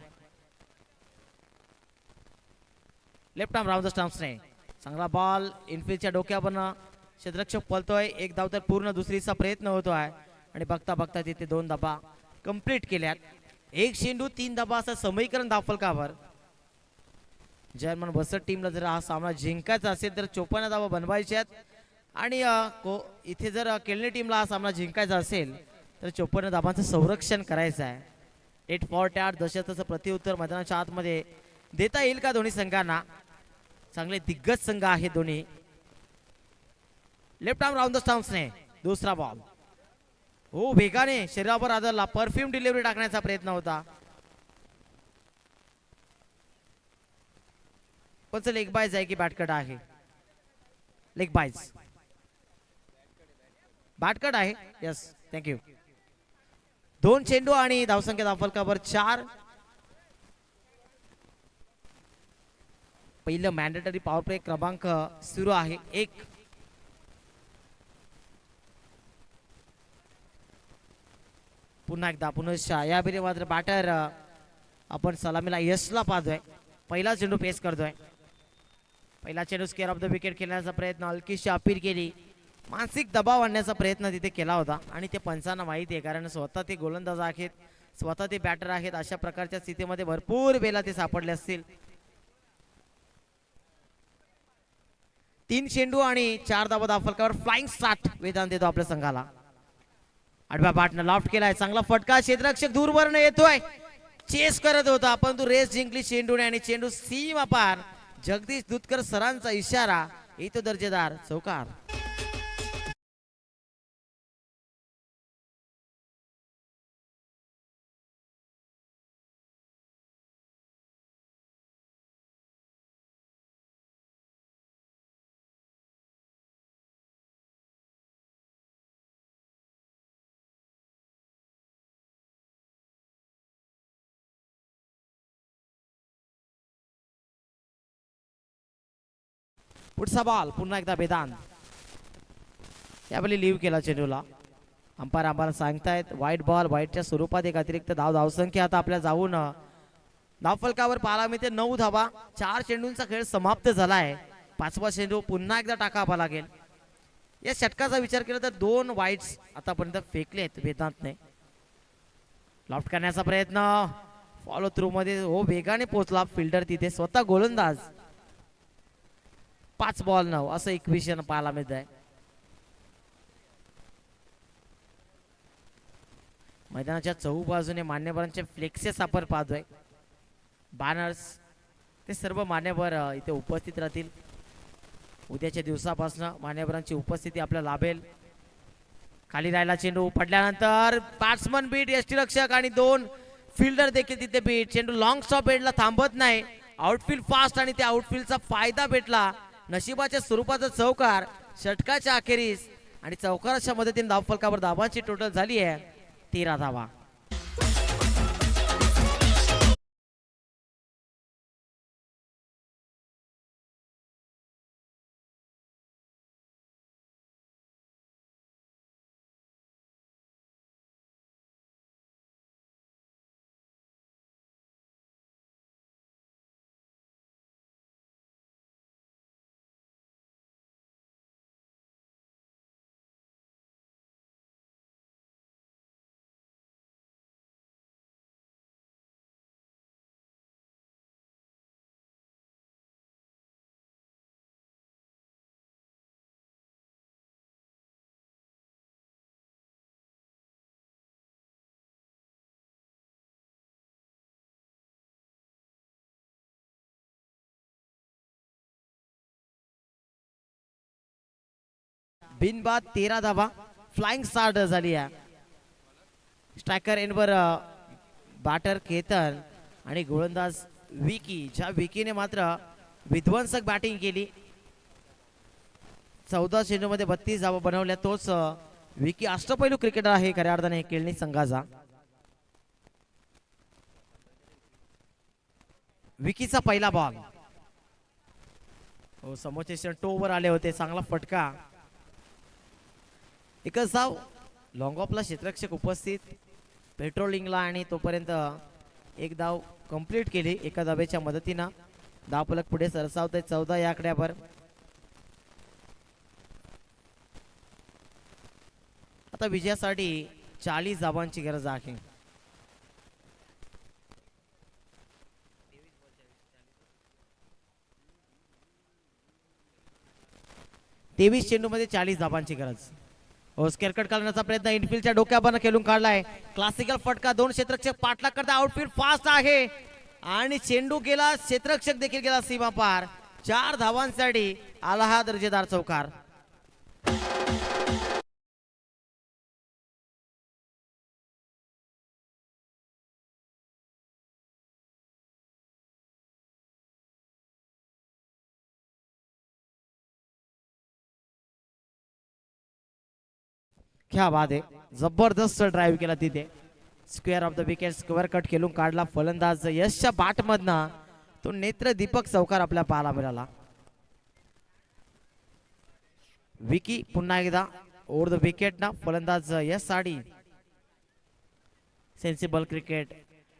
लेफ्ट आर्म राऊंड द स्टंप्सने चांगला बॉल इनफिल्डच्या डोक्यावरन क्षेत्ररक्षक पळतोय. एक धाव तर पूर्ण, दुसरीचा प्रयत्न होतोय आणि बघता बघता तिथे 2 धाबा कंप्लीट केल्यात. 1 चेंडू 3 धाबा असं समीकरण धावफलकावर. जर्मन बसट टीमला जर हा सामना जिंकायचा असेल तर 54 धावा बनवायच्यात आणि इथे जर केळणी टीमला हा सामना जिंकायचा असेल तर 54 धाबांचं संरक्षण करायचं आहे. 8 फॉर 8 दशकाचं प्रत्युत्तर मैदानाच्या आतमध्ये देता येईल का दोन्ही संघांना? चांगले दिग्गज संघ आहेत दोन्ही. लेफ्ट आर्म राऊंड द स्टंप्सने दुसरा बॉल. हो वेगाने शरीरावर आदरला परफ्यूम डिलिव्हरी टाकण्याचा प्रयत्न होता, पण लेग बायज आहे की बॅटकट आहे? लेग बायज, बॅटकट आहे. Yes, thank you. 2 चेंडू आणि धावसंख्या धावफलकावर 4. पहिलं मॅन्डेटरी पॉवर प्ले क्रमांक सुरू आहे. 1 पुन्हा एकदा पुनश्च या बेरी मात्र बॅटर आपण सलामीला यशला पाहतोय. पहिला चेंडू पेस करतोय. पहिला चेंडू स्केअर ऑफ द विकेट खेळण्याचा प्रयत्न, हलकीशी अपील केली, मानसिक दबाव आणण्याचा प्रयत्न तिथे केला होता आणि ते पंचांना माहिती आहे, कारण स्वतः ते गोलंदाज आहेत, स्वतः ते बॅटर आहेत. अशा प्रकारच्या स्थितीमध्ये भरपूर वेळा ते सापडले असतील. 3 चेंडू आणि 4 धावा धावफलकावर फ्लाइंग स्टार्ट वेदांत देतो आपल्या संघाला. आडव्या बॅटनं लॉफ्ट केलाय, चांगला फटका, क्षेत्ररक्षक दूरवरनं येतोय, चेस करत होता परंतु रेस जिंकली चेंडूने आणि चेंडू सीमा पार. जगदीश दुधकर सरांचा इशारा, येतो दर्जेदार चौकार. पुढचा बॉल पुन्हा एकदा वेदांत. यावेळी लिव्ह केला चेंडूला. अंपायर आम्हाला सांगतायत व्हाईट बॉल. व्हाईटच्या स्वरूपात एक अतिरिक्त धावसंख्या आता आपल्या जाऊन धावफलकावर पाहायला मिळते. 9 धावा. 4 चेंडूंचा खेळ समाप्त झालाय. 5वा चेंडू पुन्हा एकदा टाकावा लागेल. या षटकाचा विचार केला तर 2 वाईट्स आतापर्यंत फेकले आहेत वेदांतने. लॉफ्ट करण्याचा प्रयत्न, फॉलो थ्रू मध्ये हो वेगाने पोहोचला फिल्डर तिथे, स्वतः गोलंदाज. 5 बॉल 9 असं इक्वेशन पाहायला मिळत आहे. मैदानाच्या चहूबाजूने मान्यवरांचे फ्लेक्सेस आपण पाहतोय, बॅनर्स. ते सर्व मान्यवर इथे उपस्थित राहतील. उद्याच्या दिवसापासून मान्यवरांची उपस्थिती आपल्याला लाभेल. खाली राहिला चेंडू, पडल्यानंतर बॅट्समन बीट, यष्टीरक्षक आणि 2 फिल्डर देखील तिथे बीट. चेंडू लॉंग स्टॉप बेडला थांबत नाही. आउटफील्ड फास्ट आणि त्या आउटफील्डचा फायदा भेटला. नशिबाच्या स्वरूपाचा चौकार षटकाच्या अखेरीस आणि चौकाराच्या मदतीने धावफलकावर धावांची टोटल झाली आहे 13 धावा. बिनबाद 13 धावा, फ्लाइंग स्टार्ट झाली आहे. स्ट्रायकर एंडवर बॅटर केतन आणि गोलंदाज विकी, ज्या विकीने मात्र विध्वंसक बॅटिंग केली. 14 चेंडूमध्ये 32 धावा बनवल्या. तोच विकी अष्टपैलू क्रिकेटर आहे खऱ्या अर्थाने केळणी संघाचा. विकीचा पहिला बॉल. हो, समोरचे क्षण टोवर आले होते. चांगला फटका. एकच धाव. लॉंग ऑफला क्षेत्ररक्षक उपस्थित पेट्रोलिंगला आणि तोपर्यंत एक धाव कंप्लीट केली एका धावेच्या मदतीनं. धावफलक पुढे सरसावत 14 या आकड्यावर. आता विजयासाठी 40 धावांची गरज आहे. 23 चेंडूमध्ये 40 धावांची गरज. स्केअरकट करण्याचा प्रयत्न इनफिल्डच्या डोक्यावर खेळून काढलाय. क्लासिकल फटका. 2 क्षेत्ररक्षक पाठलाग करता. आउटफील्ड फास्ट आहे आणि चेंडू गेला. क्षेत्ररक्षक देखील गेला सीमा पार. 4 धावांसाठी आला हा दर्जेदार चौकार. क्या बात आहे. जबरदस्त ड्राईव्ह केला तिथे. Square of the wicket square cut खेळून काढला फलंदाज यशच्या बाट मधनं. तो नेत्र दीपक चौकार आपल्या पाहायला मिळाला. विकी पुन्हा एकदा ओव्हर द विकेट ना फलंदाज यश साडी. Sensible cricket.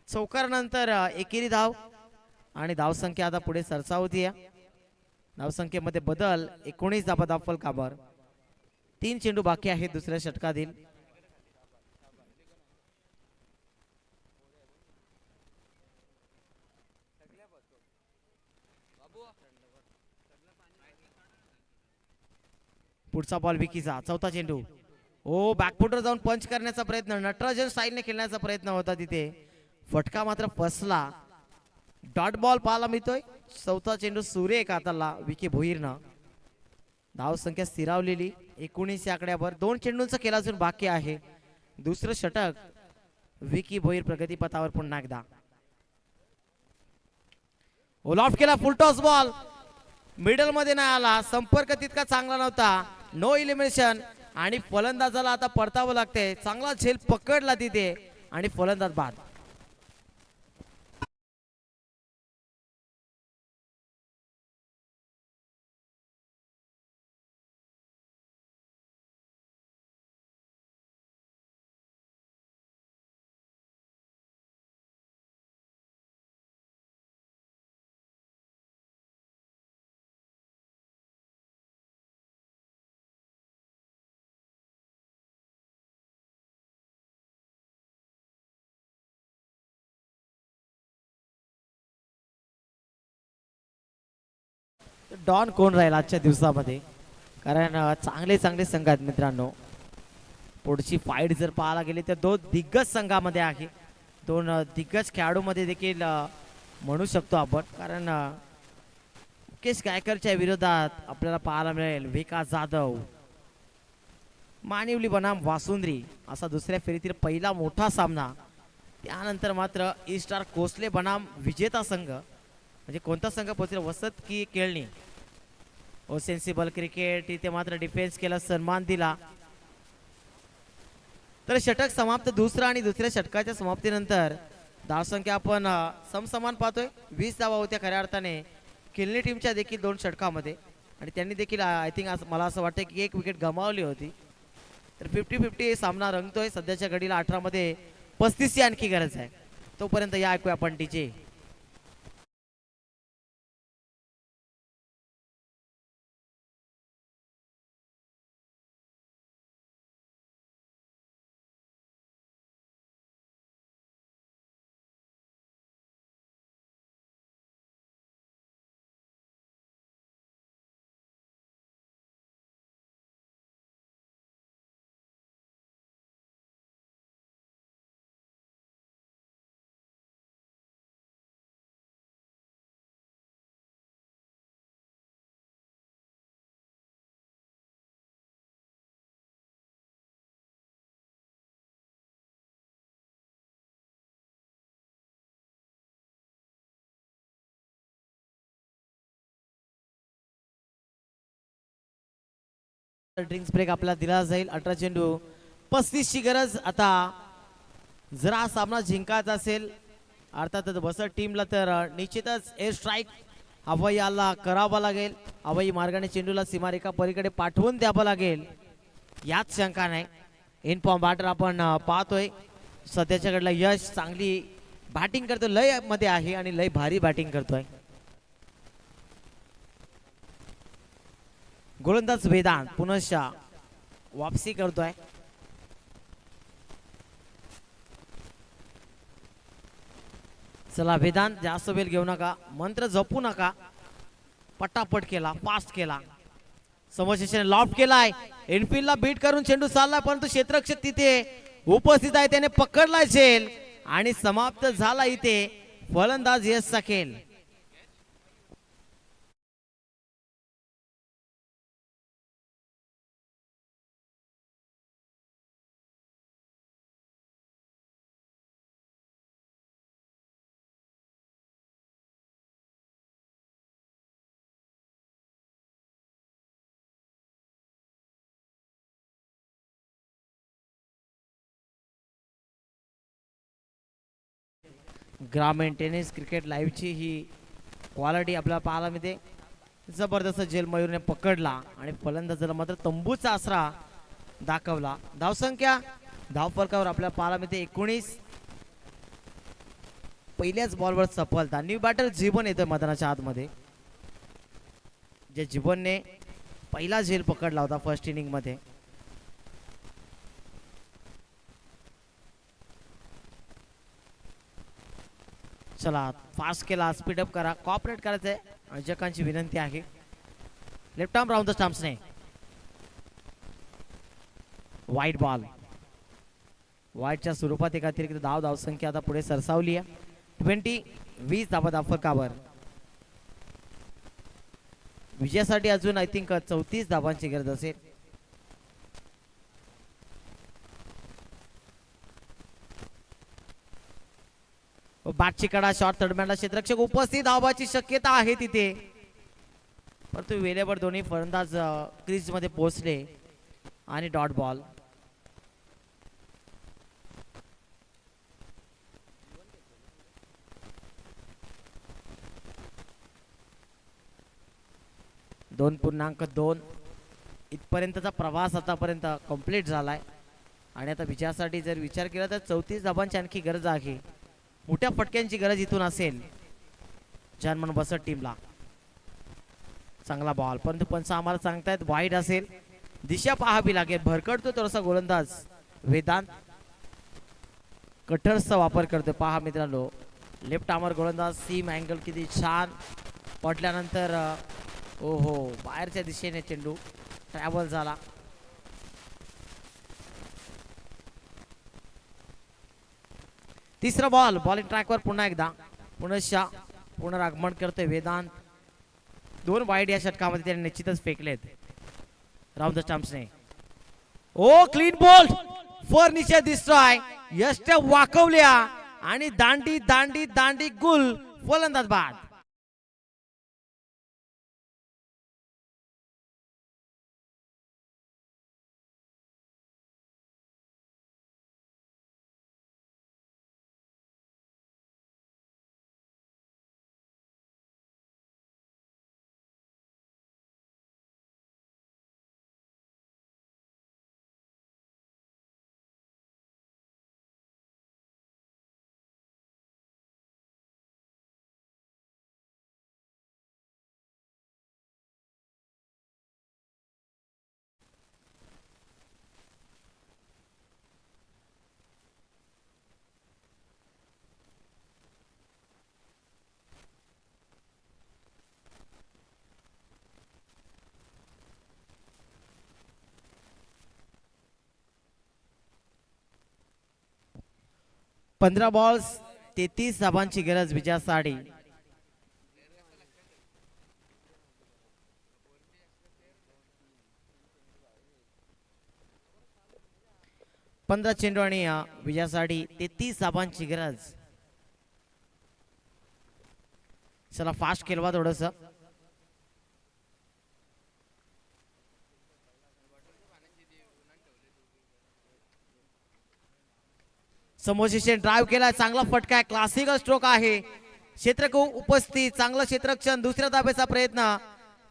चौकार नंतर एकेरी धाव आणि धावसंख्या आता पुढे सरसावती आहे. धावसंख्येमध्ये बदल. 19 धावा धावफलकावर. 3 चेंडू बाकी आहेत दुसऱ्या षटकातील. पुढचा बॉल विकीचा. चौथा चेंडू. ओ, बॅकफुटर जाऊन पंच करण्याचा प्रयत्न. नटराजन स्टाईलने खेळण्याचा प्रयत्न होता तिथे. फटका मात्र फसला. डॉट बॉल पाहायला मिळतोय. चौथा चेंडू सुरेख हाताला विकी भोईरनं. धावसंख्या स्थिरावलेली 19 या आकड्यावर. 2 चेंडूंचा खेळ अजून बाकी आहे. दुसरं षटक. विकी भोईर प्रगतीपथावर पुन्हा एकदा. ओलॉफ्ट केला. फुल टॉस बॉल मिडल मध्ये नाही आला. संपर्क तितका चांगला नव्हता. नो इलिमिनेशन आणि फलंदाजाला आता परतावं लागते. चांगला झेल पकडला तिथे आणि फलंदाज बाद. डॉन कोण राहील आजच्या दिवसामध्ये, कारण चांगले चांगले संघ आहेत मित्रांनो. पुढची फाईट जर पाहायला गेली तर 2 दिग्गज संघामध्ये आहे. 2 दिग्गज खेळाडूमध्ये देखील म्हणू शकतो आपण, कारण मुकेश गायकरच्या विरोधात आपल्याला पाहायला मिळेल विकास जाधव. मानिवली बनाम वासुंद्री असा दुसऱ्या फेरीतील पहिला मोठा सामना. त्यानंतर मात्र ईस्टार कोसले बनाम विजेता संघ. म्हणजे कोणता संघ पोहोचेल, वसत की केळणी. Sensible cricket. इथे मात्र डिफेन्स केला, सन्मान दिला. तर षटक समाप्त. दुसरा आणि दुसऱ्या षटकाच्या समाप्तीनंतर धावसंख्या आपण समसमान पाहतोय. 20 धावा होत्या खऱ्या अर्थाने केळणी टीमच्या देखील 2 षटकामध्ये, आणि त्यांनी देखील आय थिंक मला असं वाटतं की 1 विकेट गमावली होती. तर 50-50 सामना रंगतोय. सध्याच्या घडीला 18 मध्ये 35 ची आणखी गरज आहे. तोपर्यंत या ऐकूया आपण टीचे ड्रिंक्स ब्रेक आपल्याला दिला जाईल. 18 चेंडू 35 ची गरज. आता जर हा सामना जिंकायचा असेल अर्थातच बसत टीमला तर निश्चितच एअर स्ट्राईक हवाई हल्ला करावा लागेल. हवाई मार्गाने चेंडूला सीमारेखा पलीकडे पाठवून द्यावं लागेल यात शंका नाही. इन फॉर्म बॅटर आपण पाहतोय सध्याच्याकडला यश चांगली बॅटिंग करतो, लय मध्ये आहे आणि लय भारी बॅटिंग करतोय. गोलंदाज वेदांत पुनश्च वापसी करतोय. चला वेदांत जास्त वेळ घेऊ नका, मंत्र जपू नका. पटापट केला, फास्ट केला, समोरच्याने लॉफ्ट केलाय, इनफिल्डला बीट करून चेंडू चाललाय परंतु क्षेत्ररक्षक तिथे उपस्थित आहे, त्याने पकडलाय झेल आणि समाप्त झाला इथे फलंदाज यश सकेल. ग्रामीण टेनिस क्रिकेट लाईव्हची ही क्वालिटी आपल्याला पाहायला मिळते. जबरदस्त जेल मयूरने पकडला आणि फलंदाजाला मात्र तंबूचा आसरा दाखवला. धावसंख्या धावफलकावर आपल्याला पाहायला मिळते 19. पहिल्याच बॉलवर सफलता. न्यू बॅटर जीवन येतोय मैदानाच्या आतमध्ये. जे जीवनने पहिला झेल पकडला होता फर्स्ट इनिंग मध्ये. चला फास्ट केला, स्पीडअप करा, कॉपरेट करायचंय आयोजकांची विनंती आहे. लेफ्ट आर्म राऊंड द स्टंप्सने वाईट बॉल. वाईटच्या स्वरूपात एक अतिरिक्त धावसंख्या आता पुढे सरसावली आहे. 20 धावा धावफलकावर. विजयासाठी अजून आय थिंक 34 धावांची गरज असेल. बॅटची कडा शॉर्ट थर्डमॅनला क्षेत्ररक्षक उपस्थित, धावाची शक्यता आहे तिथे परंतु वेळेवर दोन्ही फलंदाज क्रीज मध्ये पोहोचले आणि डॉट बॉल. .2 इथपर्यंतचा प्रवास आतापर्यंत कंप्लीट झालाय आणि आता विजयासाठी जर विचार केला तर 34 धावांची आणखी गरज आहे. मोठ्या फटक्यांची गरज इथून असेल जर्मन बसत टीमला. चांगला बॉल परंतु पंच आम्हाला सांगतायत वाईड असेल, दिशा पाहावी लागेल. भरकटतो थोडासा गोलंदाज वेदांत, कटर्सचा वापर करतोय पहा मित्रांनो. लेफ्ट आर्मर गोलंदाज, सीम अँगल किती छान पडल्यानंतर ओहो बाहेरच्या दिशेने चेंडू ट्रॅव्हल झाला. तिसरा बॉल बॉलिंग ट्रॅकवर पुन्हा एकदा पुनरागमन करतोय वेदांत. 2 वाईड या षटकामध्ये त्याने निश्चितच फेकलेत. राऊंड द स्टंप्सने ओ क्लीन बॉल फर्निचर दिसतोय. यष्ट्या वाकवल्या आणि दांडी दांडी दांडी गुल. फलंदाज बाद. पंधरा बॉल्स 33 धावांची गरज विजयासाठी. पंधरा चेंडू आणि विजयासाठी 33 धावांची गरज. चला फास्ट खेळवा थोडस. समोरचे ड्राईव्ह केलाय, चांगला फटका आहे, क्लासिकल स्ट्रोक आहे. क्षेत्ररक्षक उपस्थित, चांगलं क्षेत्ररक्षण, दुसऱ्या धाब्याचा प्रयत्न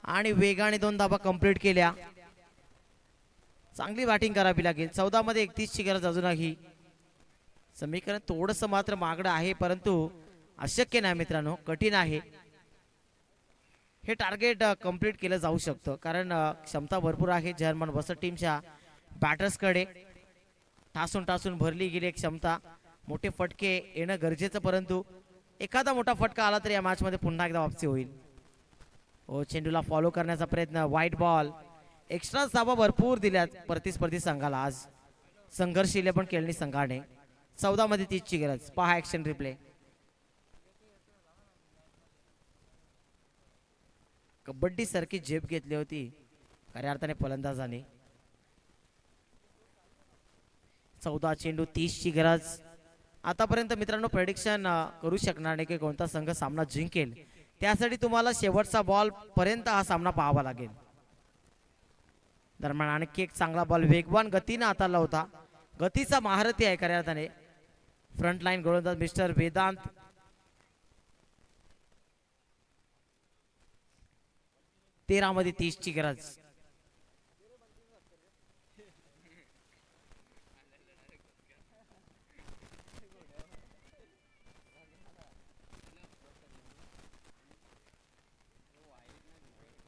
आणि वेगाने 2 धाबा कंप्लीट केल्या. चांगली बॅटिंग करावी लागेल. 14 मध्ये 31 ची गरज अजूनही. समीकरण थोडस मात्र मागडं आहे, परंतु अशक्य नाही मित्रांनो, कठीण आहे. हे टार्गेट कंप्लीट केलं जाऊ शकतं, कारण क्षमता भरपूर आहे जर्मन वसत टीमच्या बॅटर्सकडे. ठासून ठासून भरली गेली क्षमता, मोठे फटके येणं गरजेचं, परंतु एखादा मोठा फटका आला तर या मॅच मध्ये पुन्हा एकदा वापसी होईल. ओ चेंडूला फॉलो करण्याचा प्रयत्न, व्हाईट बॉल. एक्स्ट्रा धाबा भरपूर दिल्यात प्रतिस्पर्धी संघाला. आज संघर्षील पण केळणी संघाने. 14 मध्ये 30 ची गरज. पहा ऍक्शन रिप्ले. कबड्डी सारखी झेप घेतली होती खऱ्या अर्थाने फलंदाजाने. 14 चेंडू 30 ची गरज. आतापर्यंत मित्रांनो प्रेडिक्शन करू शकणार नाही की कोणता संघ सामना जिंकेल. त्यासाठी तुम्हाला शेवटचा बॉल पर्यंत हा सामना पाहावा लागेल. दरम्यान आणखी एक चांगला बॉल वेगवान गतीने हाताळला होता. गतीचा महारथी आहे खऱ्या अर्थाने फ्रंट लाईन गोलंदाज मिस्टर वेदांत. तेरा मध्ये 30 ची गरज.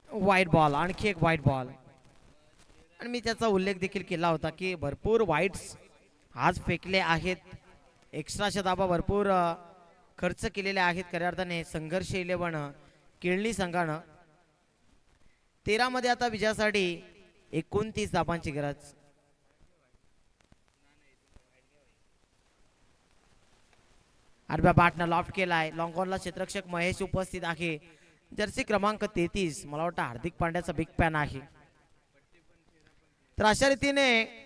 व्हाईट बॉल, आणखी एक व्हाईट बॉल. आणि मी त्याचा उल्लेख देखील केला होता की भरपूर वाईट्स आज फेकले आहेत. एक्स्ट्राच्या धाबा भरपूर खर्च केलेले आहेत खऱ्या अर्थाने संघर्ष 11 केळणी संघानं. 13 मध्ये आता विजयासाठी 29 धाबांची गरज. आडव्या बॅटनं लॉफ्ट केलाय. लॉंग ऑनला क्षेत्ररक्षक महेश उपस्थित आहे. जर्सी क्रमांक 33. मला वाटतं हार्दिक पांड्याचा बिग फॅन आहे. तर अशा रीतीने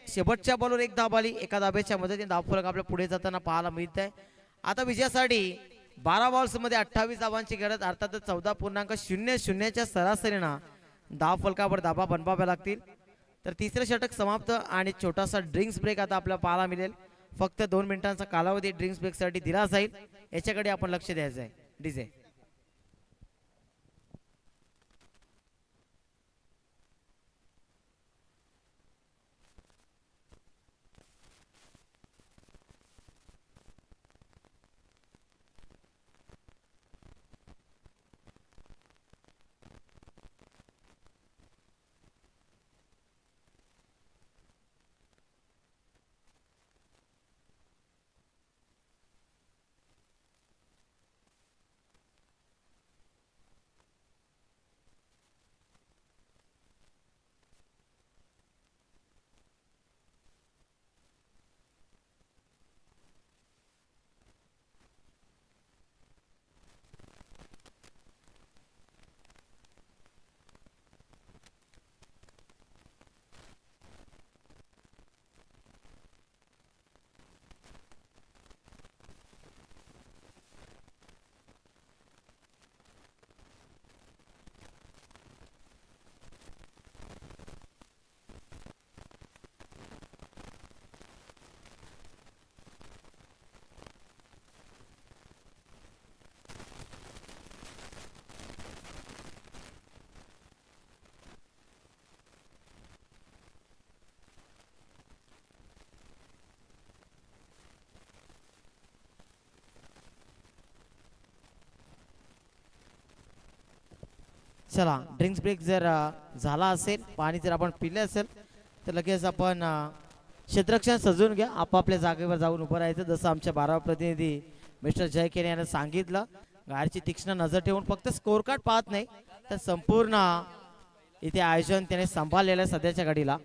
शेवटच्या बॉलवर 1 धाब आली. एका धाब्याच्या मदतीने धावफलक आपल्या पुढे जाताना पाहायला मिळत आहे. आता विजयासाठी 12 बॉल्स मध्ये 28 धाबांची गरज. अर्थातच 14.00 च्या सरासरीनं धावफलकावर धाबा बनवाव्या लागतील. तर तिसरे षटक समाप्त आणि छोटासा ड्रिंक्स ब्रेक आता आपल्याला पाहायला मिळेल. फक्त 2 मिनिटांचा कालावधी ड्रिंक्स ब्रेक साठी दिला जाईल. याच्याकडे आपण लक्ष द्यायचं आहे. डीजे. चला ड्रिंक्स ब्रेक जर झाला असेल, पाणी जर आपण पिले असेल तर लगेच आपण क्षेत्ररक्षण सजवून घ्या. आपापल्या जागेवर जाऊन उभं राहायचं. जसं आमच्या 12 प्रतिनिधी मिस्टर जय केने यांनी सांगितलं. गाडीची तीक्ष्ण नजर ठेवून फक्त स्कोर कार्ड पाहत नाही तर संपूर्ण इथे आयोजन त्याने सांभाळलेलं आहे सध्याच्या घडीला.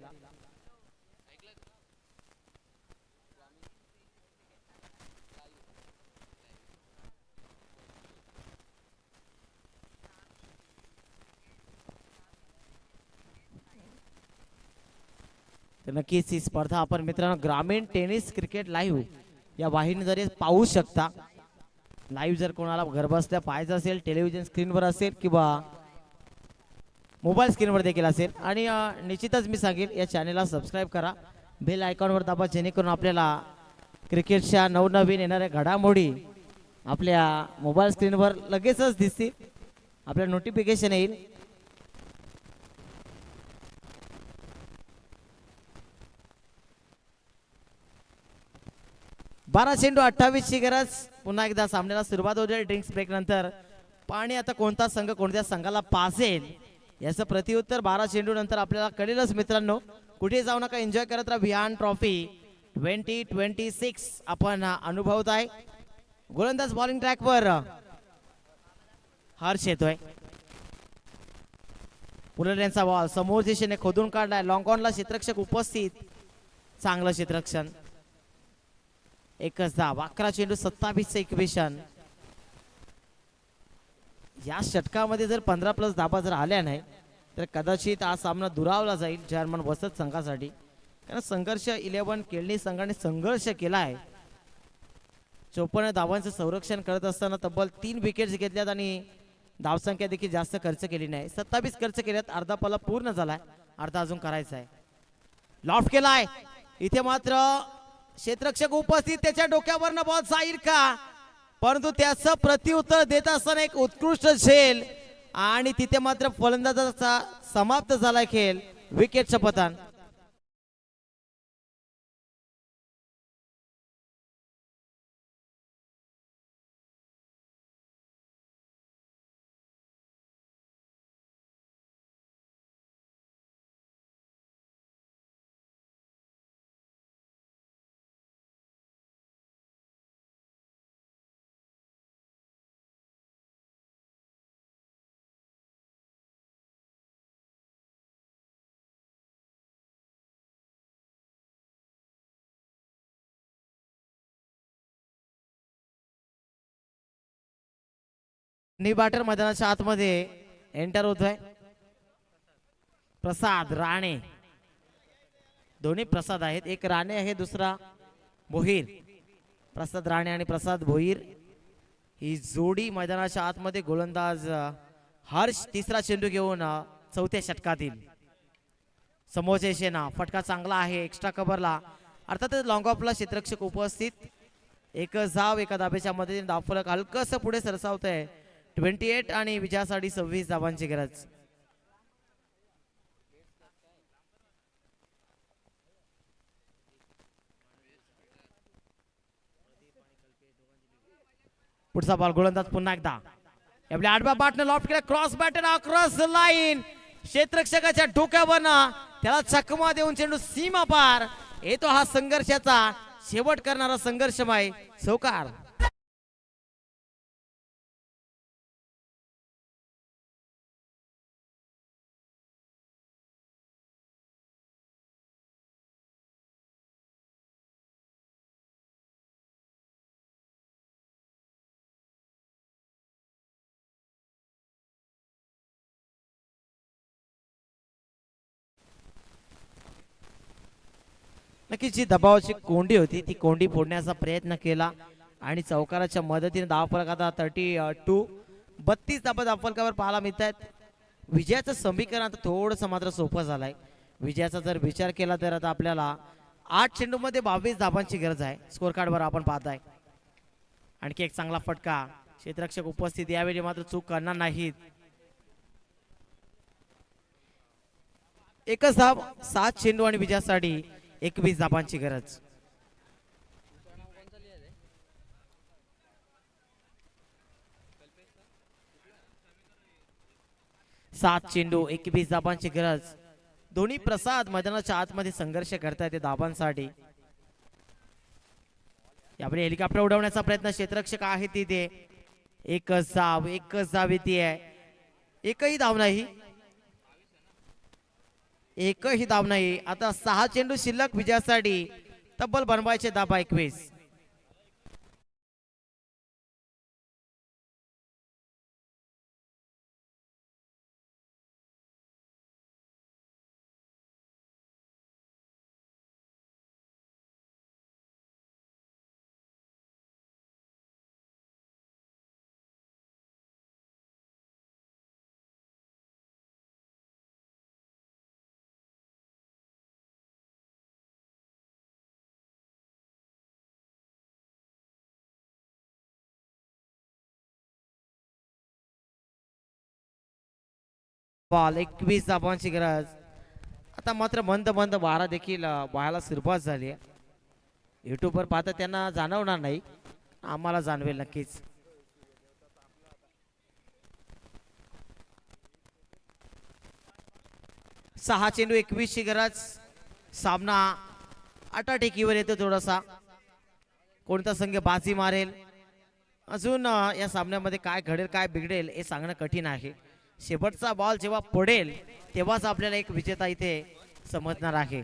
तर नक्कीच ही स्पर्धा आपण मित्रांनो ग्रामीण टेनिस क्रिकेट लाईव्ह या वाहिनीद्वारे पाहू शकता. लाईव्ह जर कोणाला घर बसल्या पाहायचं असेल, टेलिव्हिजन स्क्रीनवर असेल किंवा मोबाईल स्क्रीनवर देखील असेल. आणि निश्चितच मी सांगेल या चॅनेलला सबस्क्राईब करा, बेल आयकॉनवर दाबा, जेणेकरून आपल्याला क्रिकेटच्या नवनवीन येणाऱ्या घडामोडी आपल्या मोबाईल स्क्रीनवर लगेचच दिसतील, आपल्या नोटिफिकेशन येईल. बारा चेंडू 28 ची गरज. पुन्हा एकदा सामन्याला सुरुवात होते ड्रिंक्स ब्रेक नंतर. पाणी आता कोणता संघ कोणत्या संघाला पासेल याचं प्रत्युत्तर 12 चेंडू नंतर आपल्याला कळेलच मित्रांनो. कुठे जाऊ नका, एन्जॉय करत राहा विहान ट्रॉफी 2026 आपण अनुभवत आहे. गोलंदाज बॉलिंग ट्रॅकवर हर्ष येतोय. पुलर बॉल समोर दिशेने खोदून काढलाय. लॉंग ऑनला क्षेत्ररक्षक उपस्थित. चांगलं क्षेत्ररक्षण. एकच धाव. 11 चेंडू 27 इक्वेशन. या षटकामध्ये जर 15+ धाबा जर आल्या नाही तर कदाचित हा सामना दुरावला जाईल जर्मन वसत संघासाठी. कारण संघर्ष 11 केळणी संघाने संघर्ष केला आहे. 54 धावांचं संरक्षण करत असताना तब्बल 3 विकेट्स घेतल्यात आणि धावसंख्या देखील जास्त खर्च केली नाही. 27 खर्च केल्यात. अर्धा पाला पूर्ण झालाय, अर्धा अजून करायचा आहे. लॉफ्ट केलाय. इथे मात्र क्षेत्ररक्षक उपस्थित. त्याच्या डोक्यावरनं बॉल जाईल का, परंतु त्याचं प्रत्युत्तर देत असताना एक उत्कृष्ट झेल आणि तिथे मात्र फलंदाजाचा समाप्त झालाय खेळ. विकेटचं पतन. बॅटर मैदानाच्या आतमध्ये एंटर होतोय. प्रसाद राणे. दोन्ही प्रसाद आहेत. एक राणे आहे, दुसरा भोईर. प्रसाद राणे आणि प्रसाद भोईर ही जोडी मैदानाच्या आतमध्ये. गोलंदाज हर्ष तिसरा चेंडू घेऊन चौथ्या षटकातील. समोरचे शेना. फटका चांगला आहे एक्स्ट्रा कव्हरला. अर्थातच लॉंग ऑफला क्षेत्ररक्षक उपस्थित. एक धाव एका धाब्याच्या मदतीने धावफलक हलकस पुढे सरसावत आहे. 28 आणि विजयासाठी 26 धावांची गरज. पुढचा बॉल. गोलंदाज पुन्हा एकदा. आपल्या आडव्या बॅटने लॉफ्ट केला. Cross batter across line. क्षेत्ररक्षकाच्या डोक्यावरनं त्याला चकमा देऊन चेंडू सीमा पार येतो. हा संघर्षाचा शेवट करणारा संघर्षमय चौकार. नक्कीच जी दबावाची कोंडी होती ती कोंडी फोडण्याचा प्रयत्न केला आणि चौकाराच्या मदतीने धावफलक आता 32 धाबा धावफलकावर पाहायला मिळत आहेत. विजयाचं समीकरण आता थोडंसं मात्र सोपं झालंय. विजयाचा जर विचार केला तर आता आपल्याला 8 चेंडूमध्ये 22 धाबांची गरज आहे. स्कोर कार्डवर आपण पाहताय. आणखी एक चांगला फटका. क्षेत्ररक्षक उपस्थित. यावेळी मात्र चूक करणार नाहीत. एकच धाव. 7 चेंडू आणि विजयासाठी 21 धाबांची गरज. सात चेंडू 21 धाबांची गरज. दोन्ही प्रसाद मैदानाच्या आतमध्ये संघर्ष करतायत धाबांसाठी. यापुढे हेलिकॉप्टर उडवण्याचा प्रयत्न. क्षेत्ररक्षक आहे तिथे. एकच धाव येते आहे. एकही धाव नाही. आता 6 चेंडू शिल्लक विजयासाठी. तब्बल बनवायचे धाबा 21. बॉल 21 धावांची गरज. आता मात्र मंद मंद वारा देखील वाहायला सुरुवात झाली आहे. युट्यूबवर पाहता त्यांना जाणवणार नाही, आम्हाला जाणवेल नक्कीच. सहा चेंडू 21 ची गरज. सामना आटाटेकीवर येतो थोडासा. कोणता संघ बाजी मारेल अजून या सामन्यामध्ये काय घडेल काय बिघडेल हे सांगणं कठीण आहे. शेवटचा बॉल जेव्हा पडेल तेव्हाच आपल्याला एक विजेता इथे समजणार आहे.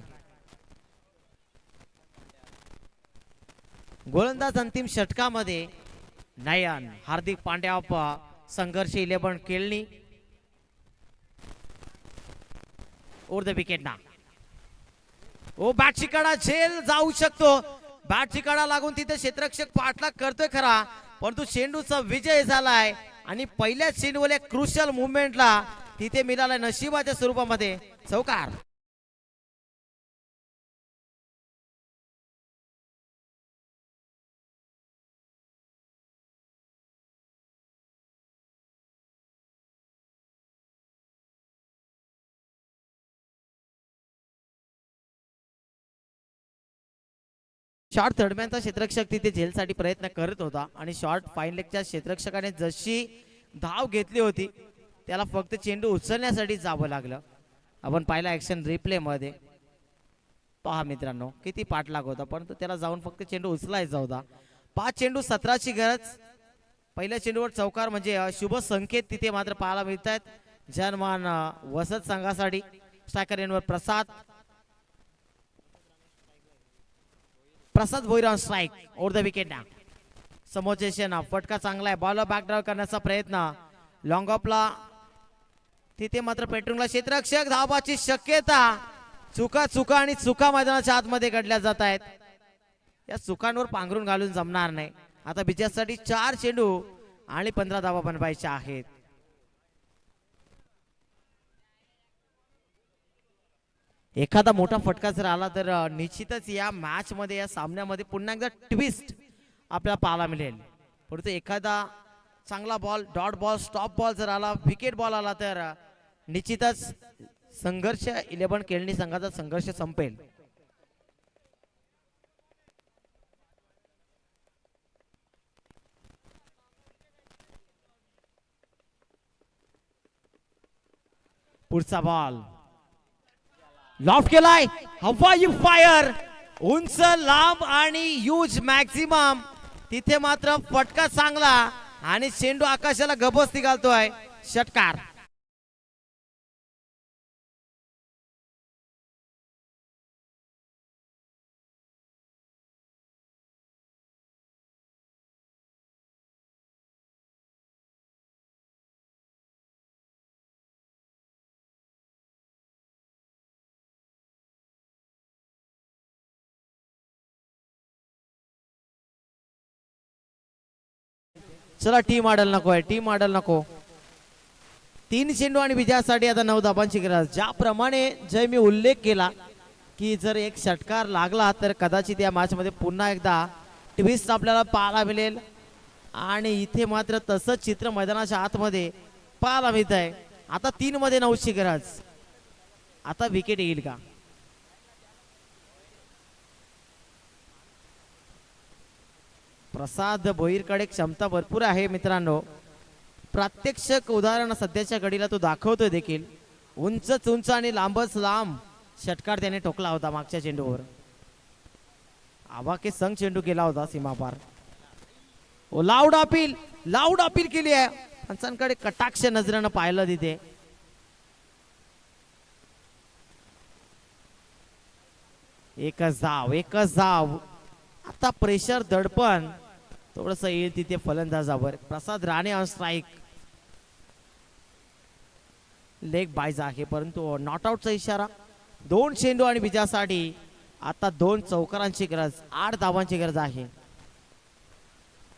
गोलंदाज अंतिम षटकामध्ये नयन. हार्दिक पांड्या संघर्ष 11 केळणी ओर द विकेट ना. ओ बॅटची कडा झेल जाऊ शकतो. बॅटची कडा लागून तिथे क्षेत्ररक्षक पाठलाग करतोय खरा, परंतु चेंडूचा विजय झालाय आणि पहिल्या चेंडूला क्रुशियल मुवमेंटला तिथे मिळालाय नशिबाच्या स्वरूपामध्ये चौकार. शॉर्ट थर्डमॅनचा क्षेत्ररक्षक तिथे झेलसाठी प्रयत्न करत होता आणि शॉर्ट फाईन लेगच्या क्षेत्ररक्षकाने जशी धाव घेतली होती त्याला फक्त चेंडू उचलण्यासाठी जावं लागलं. आपण पाहिला ऍक्शन रिप्ले मध्ये. पहा मित्रांनो किती पाठलाग होता, परंतु त्याला जाऊन फक्त चेंडू उचलायचा होता. 5 चेंडू 17 ची गरज. पहिल्या चेंडूवर चौकार म्हणजे शुभ संकेत तिथे मात्र पाहायला मिळत आहेत. जनमान वसत संघासाठी. स्ट्रायकर एनवर Prasad Bhoir on strike over the wicket ना. समोरचे फटका चांगला आहे. बॉल बॅक ड्राइव्ह करण्याचा प्रयत्न लॉंग ऑफला. तिथे मात्र पेट्रोलला क्षेत्ररक्षक. धावाची शक्यता. चुका आणि चुका मैदानाच्या आतमध्ये घडल्या जात आहेत. या चुकांवर पांघरून घालून जमणार नाही. आता विजयासाठी 4 चेंडू आणि 15 धावा बनवायच्या आहेत. एखादा मोठा फटका जर आला तर निश्चितच या मॅच मध्ये या सामन्यामध्ये पुन्हा एकदा ट्विस्ट आपल्याला पाहायला मिळेल. परंतु एखादा चांगला ball, dot ball, stop ball जर आला, विकेट बॉल आला तर निश्चितच संघर्ष 11 केळणी संघाचा संघर्ष संपेल. पुढचा बॉल लॉफ्ट केलाय. हवाई फायर. उंच, लांब आणि ह्यूज मॅक्झिमम. तिथे मात्र फटका चांगला आणि चेंडू आकाशाला गबसती घालतोय. षटकार. चला टीम मॉडेल नको आहे. टीम मॉडेल नको. 3 चेंडू आणि विजयासाठी आता 9 धावांची गरज. ज्याप्रमाणे जय मी उल्लेख केला की जर एक षटकार लागला तर कदाचित या मॅच मध्ये पुन्हा एकदा ट्विस्ट आपल्याला पाहायला मिळेल आणि इथे मात्र तसंच चित्र मैदानाच्या आतमध्ये पाहायला मिळत आहे. आता 3 मध्ये 9 ची गरज. आता विकेट येईल का? प्रसाद भोईरकडे क्षमता भरपूर आहे मित्रांनो. प्रात्यक्षिक उदाहरण सध्याच्या घडीला तो दाखवतोय देखील. उंचच उंच आणि लांबच लांब षटकार त्याने ठोकला होता मागच्या चेंडूवर. आवाके संघ चेंडू केला होता सीमापार. ओ लाऊड अपील केली आहे. पंचांकडे कटाक्ष नजरेनं पाहिलं तिथे. एकच धाव. आता प्रेशर दडपण थोडस येईल तिथे फलंदाजावर. Prasad Rane on strike. Leg byes आहे परंतु नॉट आउटचा इशारा. 2 चेंडू आणि विजयासाठी आता 2 चौकारांची गरज. 8 धावांची गरज आहे.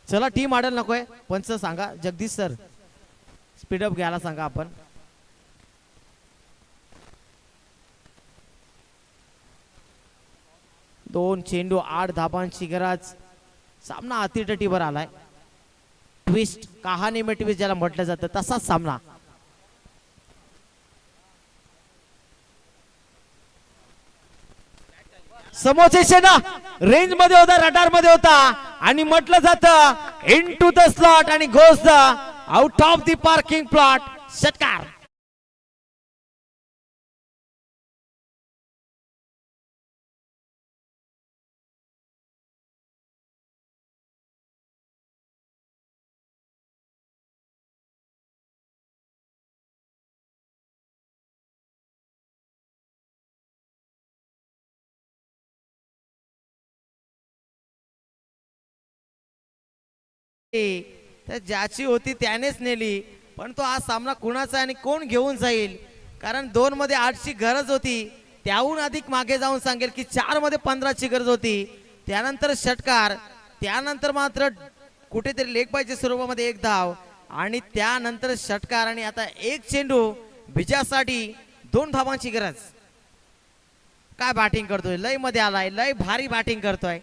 चला टीम मॉडेल नकोय. पंच सांगा जगदीश सर स्पीडअप घ्यायला सांगा आपण. दोन चेंडू 8 धाबांची गरज. सामना अतिटटीवर आलाय. ट्विस्ट कहाणी में ट्विस्ट ज्याला म्हटलं जातं तसाच सामना. समोरचे शेना रेंज मध्ये होता, रडार मध्ये होता आणि म्हटलं जातं इन टू द स्लॉट आणि goes the out of the parking plot. षटकार. तर ज्याची होती त्यानेच नेली, पण तो हा सामना कुणाचा आणि कोण घेऊन जाईल, कारण 2 मध्ये 8ची गरज होती, त्याहून अधिक मागे जाऊन सांगेल की 4 मध्ये 15ची गरज होती. त्यानंतर षटकार, त्यानंतर मात्र कुठेतरी लेग पाहिजे स्वरूपामध्ये 1 धाव आणि त्यानंतर षटकार आणि आता 1 चेंडू विजयासाठी 2 धावांची गरज. काय बॅटिंग करतोय, लय मध्ये आलाय, लय भारी बॅटिंग करतोय.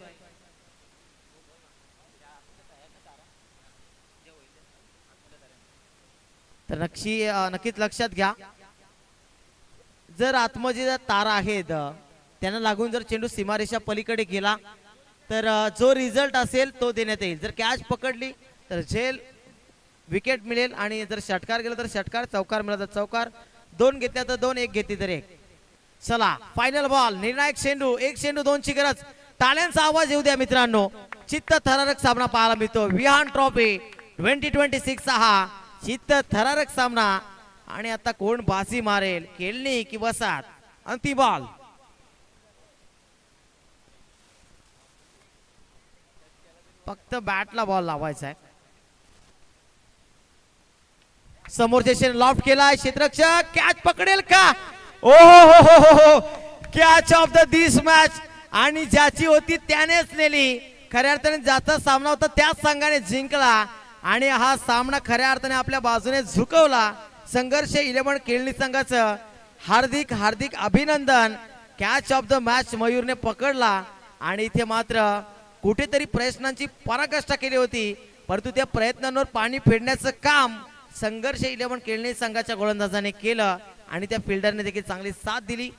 तर नक्कीच लक्षात घ्या, जर आतमध्ये तारा आहेत त्यांना लागून जर चेंडू सीमारेषा पलीकडे गेला तर जो रिझल्ट असेल तो देण्यात येईल. जर कॅच पकडली तर झेल विकेट मिळेल आणि जर षटकार गेला तर षटकार, चौकार मिळाला तर चौकार, 2 घेतल्या तर 2, 1 घेतली तर 1. चला फायनल बॉल, निर्णायक चेंडू, 1 चेंडू 2ची गरज. टाळ्यांचा आवाज येऊ द्या मित्रांनो. चित्त थरारक सामना पाहायला मिळतो. विहान ट्रॉफी 2026 चा हा चित्त थरारक सामना आणि आता कोण बाजी मारेल, केळणी की वसात. अंतिम बॉल. फक्त बॅटला बॉल लावायचा आहे. समोरचे शेन लॉफ्ट केलाय, क्षेत्ररक्षक कॅच पकडेल का? ओ हो हो हो हो, catch of the this match आणि ज्याची होती त्यानेच नेली. खऱ्या अर्थाने ज्याचा सामना होता त्याच संघाने जिंकला आणि हा सामना खऱ्या अर्थाने आपल्या बाजूने झुकवला. संघर्ष 11 केळणी संघाचं हार्दिक हार्दिक अभिनंदन. कॅच ऑफ द मॅच मयूरने पकडला आणि इथे मात्र कुठेतरी प्रयत्नांची पराकाष्ठा केली होती, परंतु त्या प्रयत्नांवर पाणी फेडण्याचं काम संघर्ष 11 केळणी संघाच्या गोलंदाजाने केलं आणि त्या फिल्डरने देखील चांगली साथ दिली.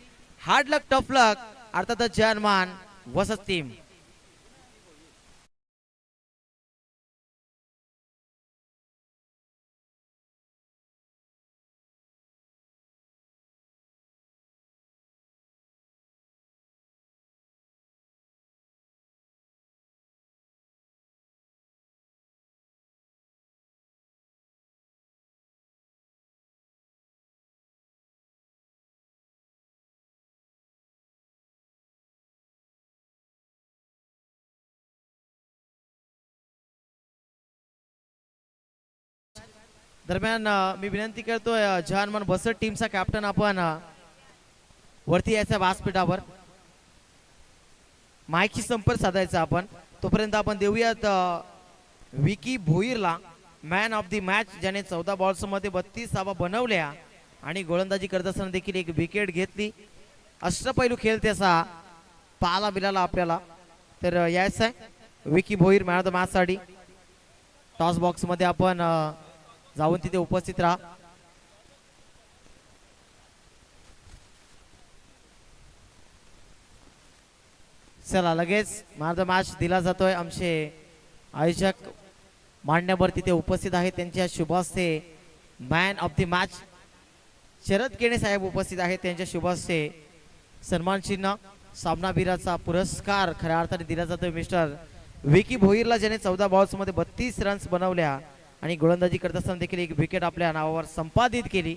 हार्ड लक टफ लक, अर्थातच जयमान वसत टीम. दरम्यान मी विनंती करतोय जहानमान बसट टीमचा कॅप्टन आपण वरती यायचा व्यासपीठावर, माईकशी संपर्क साधायचा आपण. तोपर्यंत आपण देऊयात विकी भोईरला मॅन ऑफ द मॅच, ज्याने 14 बॉल्स मध्ये 32 धावा बनवल्या आणि गोलंदाजी करत असताना देखील 1 विकेट घेतली. अष्टपैलू खेळ त्याचा पाहायला मिळाला आपल्याला. तर यायचं आहे Vicky Bhoir man of the match साठी. टॉस बॉक्स मध्ये आपण जाऊन तिथे उपस्थित राहा. चला लगेच मॅन ऑफ द मॅच दिला जातोय. आमचे आयोजक मान्यवर तिथे उपस्थित आहेत, त्यांच्या शुभ हस्ते man of the match Sharad Kene साहेब उपस्थित आहेत, त्यांच्या शुभ हस्ते सन्मान चिन्ह सामनावीराचा पुरस्कार खऱ्या अर्थाने दिला जातोय मिस्टर विकी भोईरला, ज्याने 14 बॉल्स मध्ये 32 रन्स बनवल्या आणि गोलंदाजी करत असताना देखील 1 विकेट आपल्या नावावर संपादित केली.